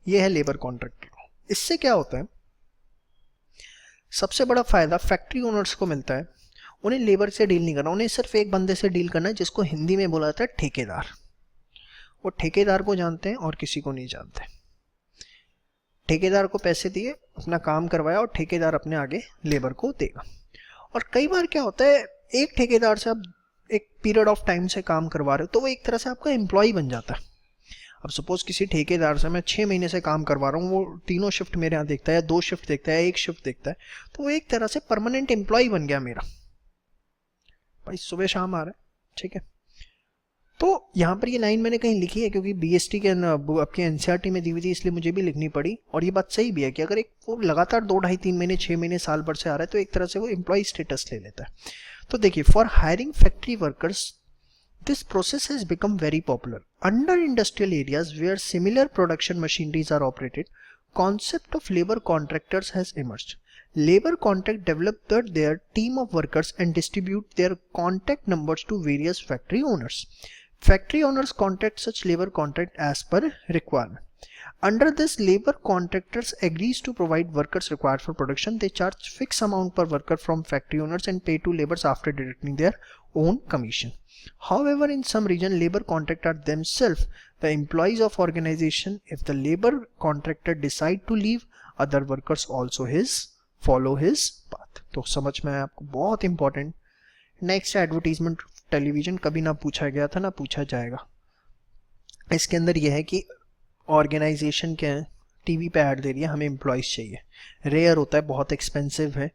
ये है लेबर कॉन्ट्रैक्ट। इससे क्या होता है, सबसे बड़ा फायदा फैक्ट्री ओनर्स को मिलता है, उन्हें लेबर से डील नहीं करना, उन्हें सिर्फ एक बंदे से डील करना है जिसको हिंदी में बोला जाता है ठेकेदार। वो ठेकेदार को जानते हैं और किसी को नहीं जानते। ठेकेदार को पैसे दिए, अपना काम करवाया, और ठेकेदार अपने आगे लेबर को देगा। और कई बार क्या होता है, एक ठेकेदार से आप एक पीरियड ऑफ टाइम से काम करवा रहे हो तो वो एक तरह से आपका एम्प्लॉय बन जाता है। अब सपोज किसी ठेकेदार से मैं 6 महीने से काम करवा रहा हूँ, वो तीनों शिफ्ट मेरे यहाँ देखता है, 2 शिफ्ट देखता है, 1 शिफ्ट देखता है, तो वो एक तरह से परमानेंट एम्प्लॉय बन गया मेरा। भाई सुबह शाम आ रहा है, ठीक है। तो यहाँ पर ये लाइन मैंने कहीं लिखी है क्योंकि बीएसटी के आपके एनसीईआरटी में दी हुई थी, इसलिए मुझे भी लिखनी पड़ी। और ये बात सही भी है कि अगर एक वो लगातार 2, 2.5, 3 महीने, 6 महीने, साल भर से आ रहा है तो एक तरह से वो एम्प्लॉय स्टेटस ले लेता है। तो देखिए, for hiring factory workers this process has become very popular. Under industrial areas where similar production machineries are operated, concept of labor contractors has emerged. Labor contract develop their team of workers and distribute their contact numbers to various factory owners. Factory owners contact such labor contract as per requirement. Under this, labor contractors agrees to provide workers required for production. They charge fixed amount per worker from factory owners and pay to laborers after deducting their own commission. However, in some region, labor contractors are themselves the employees of organization. If the labor contractor decide to leave, other workers also follow his path. तो समझ में आया आपको? बहुत important. Next advertisement television, कभी ना पूछा गया था ना पूछा जाएगा। इसके अंदर यह है कि ऑर्गेनाइजेशन क्या है, टीवी पे ऐड दे रही है, हमें एम्प्लॉयज़ चाहिए। रेयर होता है, बहुत एक्सपेंसिव है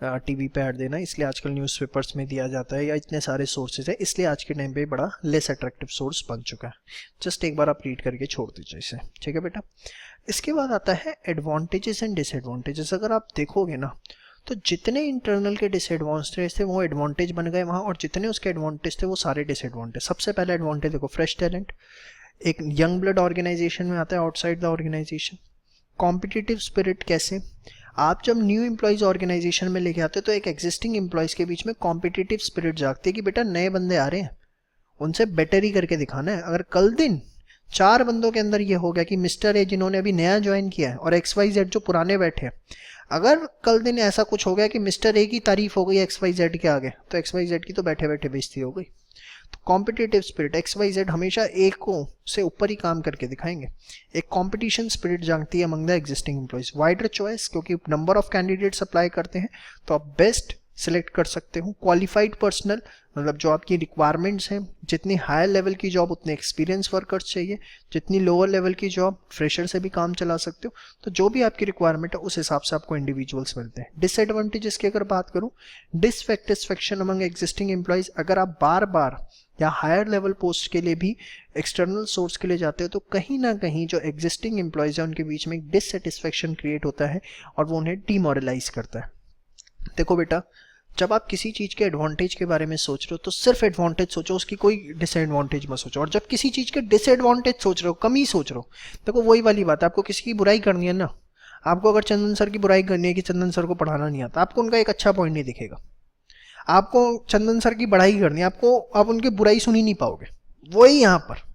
टीवी पे ऐड देना, इसलिए आजकल न्यूज़पेपर्स में दिया जाता है, या इतने सारे सोर्सेज है, इसलिए आज के टाइम पे बड़ा लेस अट्रैक्टिव सोर्स बन चुका है। जस्ट एक बार आप रीड करके छोड़ दीजिए इसे, ठीक है बेटा। इसके बाद आता है एडवांटेजेस एंड डिसएडवांटेजेस। अगर आप देखोगे ना तो जितने इंटरनल के डिसएडवांटेज थे वो एडवांटेज बन गए वहाँ, और जितने उसके एडवांटेज थे वो सारे डिसएडवांटेज। सबसे पहला एडवांटेज देखो, फ्रेश टैलेंट, एक यंग ब्लड ऑर्गेनाइजेशन में आता है outside the organisation. Competitive spirit, कैसे आप जब न्यू एम्प्लॉयज़ ऑर्गेनाइजेशन में लेके आते हो तो एक एग्जिस्टिंग एम्प्लॉयज़ के बीच में कॉम्पिटिटिव स्पिरिट जागती है कि बेटा नए बंदे आ रहे हैं, उनसे बेटर ही करके दिखाना है। अगर कल दिन 4 बंदों के अंदर ये हो गया कि मिस्टर ए जिन्होंने अभी नया ज्वाइन किया है और XYZ जो पुराने बैठे हैं, अगर कल दिन ऐसा कुछ हो गया कि मिस्टर ए की तारीफ हो गई एक्स वाई जेड के आगे, तो एक्स वाई जेड की तो बैठे बैठे बेइज्जती हो गई। तो competitive spirit, X Y Z हमेशा ए को से ऊपर ही काम करके दिखाएंगे। एक कॉम्पिटिशन स्पिरिट जानती है among the existing employees. Wider choice, क्योंकि नंबर ऑफ कैंडिडेट्स अप्लाई करते हैं तो आप बेस्ट सिलेक्ट कर सकते हो। क्वालिफाइड पर्सनल, मतलब जो आपकी रिक्वायरमेंट्स हैं, जितनी हायर लेवल की जॉब उतने एक्सपीरियंस वर्कर्स चाहिए, जितनी लोअर लेवल की जॉब फ्रेशर से भी काम चला सकते हो। तो जो भी आपकी रिक्वायरमेंट है उस हिसाब से आपको इंडिविजुअल्स मिलते हैं। डिसएडवांटेजेस की अगर बात करूं, डिससैटिस्फैक्शन अमंग एग्जिस्टिंग एम्प्लॉइज। अगर आप बार बार या हायर लेवल पोस्ट के लिए भी एक्सटर्नल सोर्स के लिए जाते हो तो कहीं ना कहीं जो एग्जिस्टिंग एम्प्लॉयज है उनके बीच में एक डिससेटिस्फैक्शन क्रिएट होता है और वो उन्हें डिमोरलाइज करता है। देखो बेटा, जब आप किसी चीज़ के एडवांटेज के बारे में सोच रहे हो तो सिर्फ एडवांटेज सोचो, उसकी कोई डिसएडवांटेज मत सोचो। और जब किसी चीज़ के डिसएडवांटेज सोच रहे हो, कमी सोच रहे हो, देखो वही वाली बात है, आपको किसी की बुराई करनी है ना, आपको अगर चंदन सर की बुराई करनी है कि चंदन सर को पढ़ाना नहीं आता, आपको उनका एक अच्छा पॉइंट नहीं दिखेगा। आपको चंदन सर की बढ़ाई करनी है, आपको आप उनकी बुराई सुन ही नहीं पाओगे। वही यहाँ पर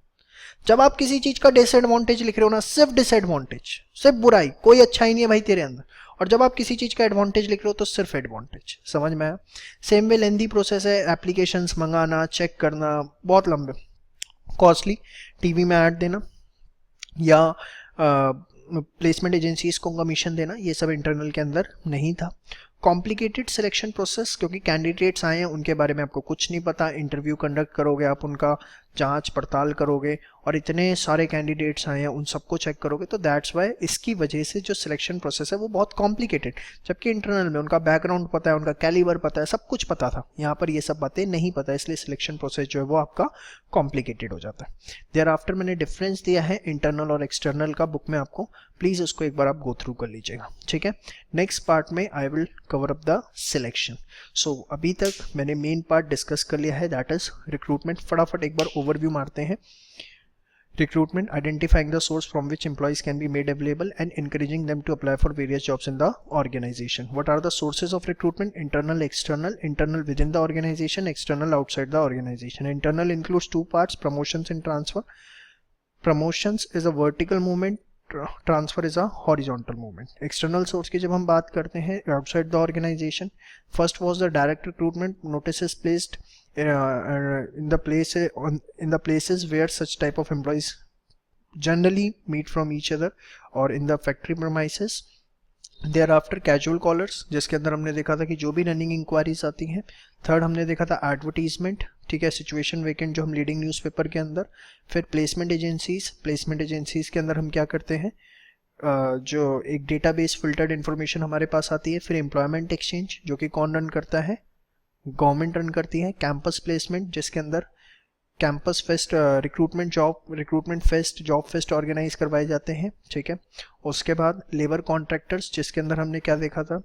जब आप किसी चीज का डिसएडवांटेज लिख रहे हो ना, सिर्फ डिसएडवांटेज, सिर्फ बुराई, कोई अच्छा ही नहीं है भाई तेरे अंदर। और जब आप किसी चीज का एडवांटेज लिख रहे हो तो सिर्फ एडवांटेज। समझ में आया? सेम वे लेंदी प्रोसेस है, एप्लीकेशंस मंगाना, चेक करना, बहुत लंबे, कॉस्टली, टीवी में ऐड देना या प्लेसमेंट एजेंसीज को कमीशन देना, ये सब इंटरनल के अंदर नहीं था। कॉम्प्लिकेटेड सिलेक्शन प्रोसेस, क्योंकि कैंडिडेट्स आए हैं उनके बारे में आपको कुछ नहीं पता, इंटरव्यू कंडक्ट करोगे आप, उनका जांच पड़ताल करोगे और इतने सारे कैंडिडेट्स आए हैं उन सबको चेक करोगे, तो दैट्स वाई इसकी वजह से जो सिलेक्शन प्रोसेस है वो बहुत कॉम्प्लिकेटेड। जबकि इंटरनल में उनका बैकग्राउंड पता है, उनका कैलिबर पता है, सब कुछ पता था। यहाँ पर ये सब बातें नहीं पता, इसलिए सिलेक्शन प्रोसेस जो है वो आपका कॉम्प्लिकेटेड हो जाता है। देयर आफ्टर मैंने डिफरेंस दिया है इंटरनल और एक्सटर्नल का बुक में, आपको प्लीज़ उसको एक बार आप गो थ्रू कर लीजिएगा, ठीक है। नेक्स्ट पार्ट में I will cover up the selection. So अभी तक मैंने मेन पार्ट डिस्कस कर लिया है, दैट इज रिक्रूटमेंट। फटाफट एक बार ओवरव्यू मारते हैं। Recruitment, identifying the source from which employees can be made available and encouraging them to apply for various jobs in the organization. What are the sources of recruitment? Internal, external. Internal within the organization, external outside the organization. Internal includes two parts: promotions and transfer. Promotions is a vertical movement, transfer is a horizontal movement. External source की जब हम बात करते हैं outside the organisation, first was the direct recruitment, notice is placed in the places where such type of employees generally meet from each other or in the factory premises. Thereafter casual callers, जिसके अंदर हमने देखा था कि जो भी running inquiries आती हैं। थर्ड हमने देखा था एडवर्टीजमेंट, ठीक है, सिचुएशन वेकेंट जो हम लीडिंग न्यूज़पेपर के अंदर। फिर प्लेसमेंट एजेंसीज, प्लेसमेंट एजेंसीज के अंदर हम क्या करते हैं, जो एक डेटाबेस फिल्टर्ड इन्फॉर्मेशन हमारे पास आती है। फिर एम्प्लॉयमेंट एक्सचेंज, जो कि कौन रन करता है, गवर्नमेंट रन करती है। कैंपस प्लेसमेंट, जिसके अंदर campus fest, recruitment fest, job fest organise करवाए जाते हैं, ठीक है। उसके बाद लेबर कॉन्ट्रैक्टर्स, जिसके अंदर हमने क्या देखा था,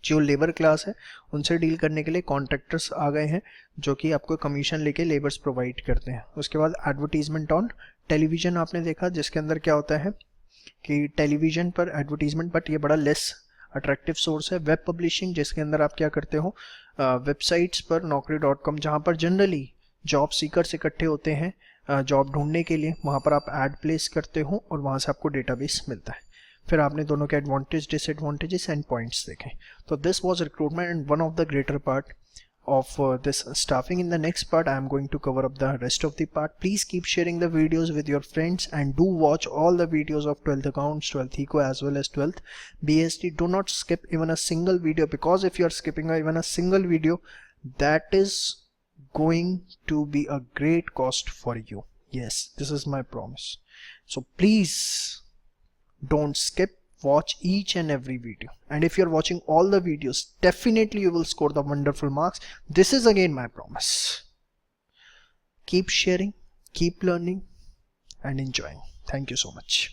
जो लेबर क्लास है उनसे डील करने के लिए कॉन्ट्रैक्टर्स आ गए हैं जो कि आपको कमीशन लेके लेबर्स प्रोवाइड करते हैं। उसके बाद एडवर्टीजमेंट ऑन टेलीविजन आपने देखा, जिसके अंदर क्या होता है कि टेलीविजन पर एडवर्टीजमेंट, बट ये बड़ा लेस अट्रैक्टिव सोर्स है। वेब पब्लिशिंग, जिसके अंदर आप क्या करते हो, वेबसाइट्स पर naukri.com, जहाँ पर जनरली जॉब सीकर्स इकट्ठे होते हैं जॉब ढूंढने के लिए, वहाँ पर आप ऐड प्लेस करते हो और वहाँ से आपको डेटाबेस मिलता है। फिर आपने दोनों के एडवांटेज, डिसएडवांटेजेस एंड पॉइंट्स देखे। तो this was recruitment and one of the greater part of this staffing. In the next part I am going to cover up the rest of the part. Please keep sharing the videos with your friends and do watch all the videos of 12th accounts, 12th eco as well as 12th BST. Do not skip even a single video, because if you are skipping even a single video, that is going to be a great cost for you. Yes, this is my promise. So please don't skip, watch each and every video, and if you're watching all the videos, definitely you will score the wonderful marks. This is again my promise. Keep sharing, keep learning and enjoying. Thank you so much.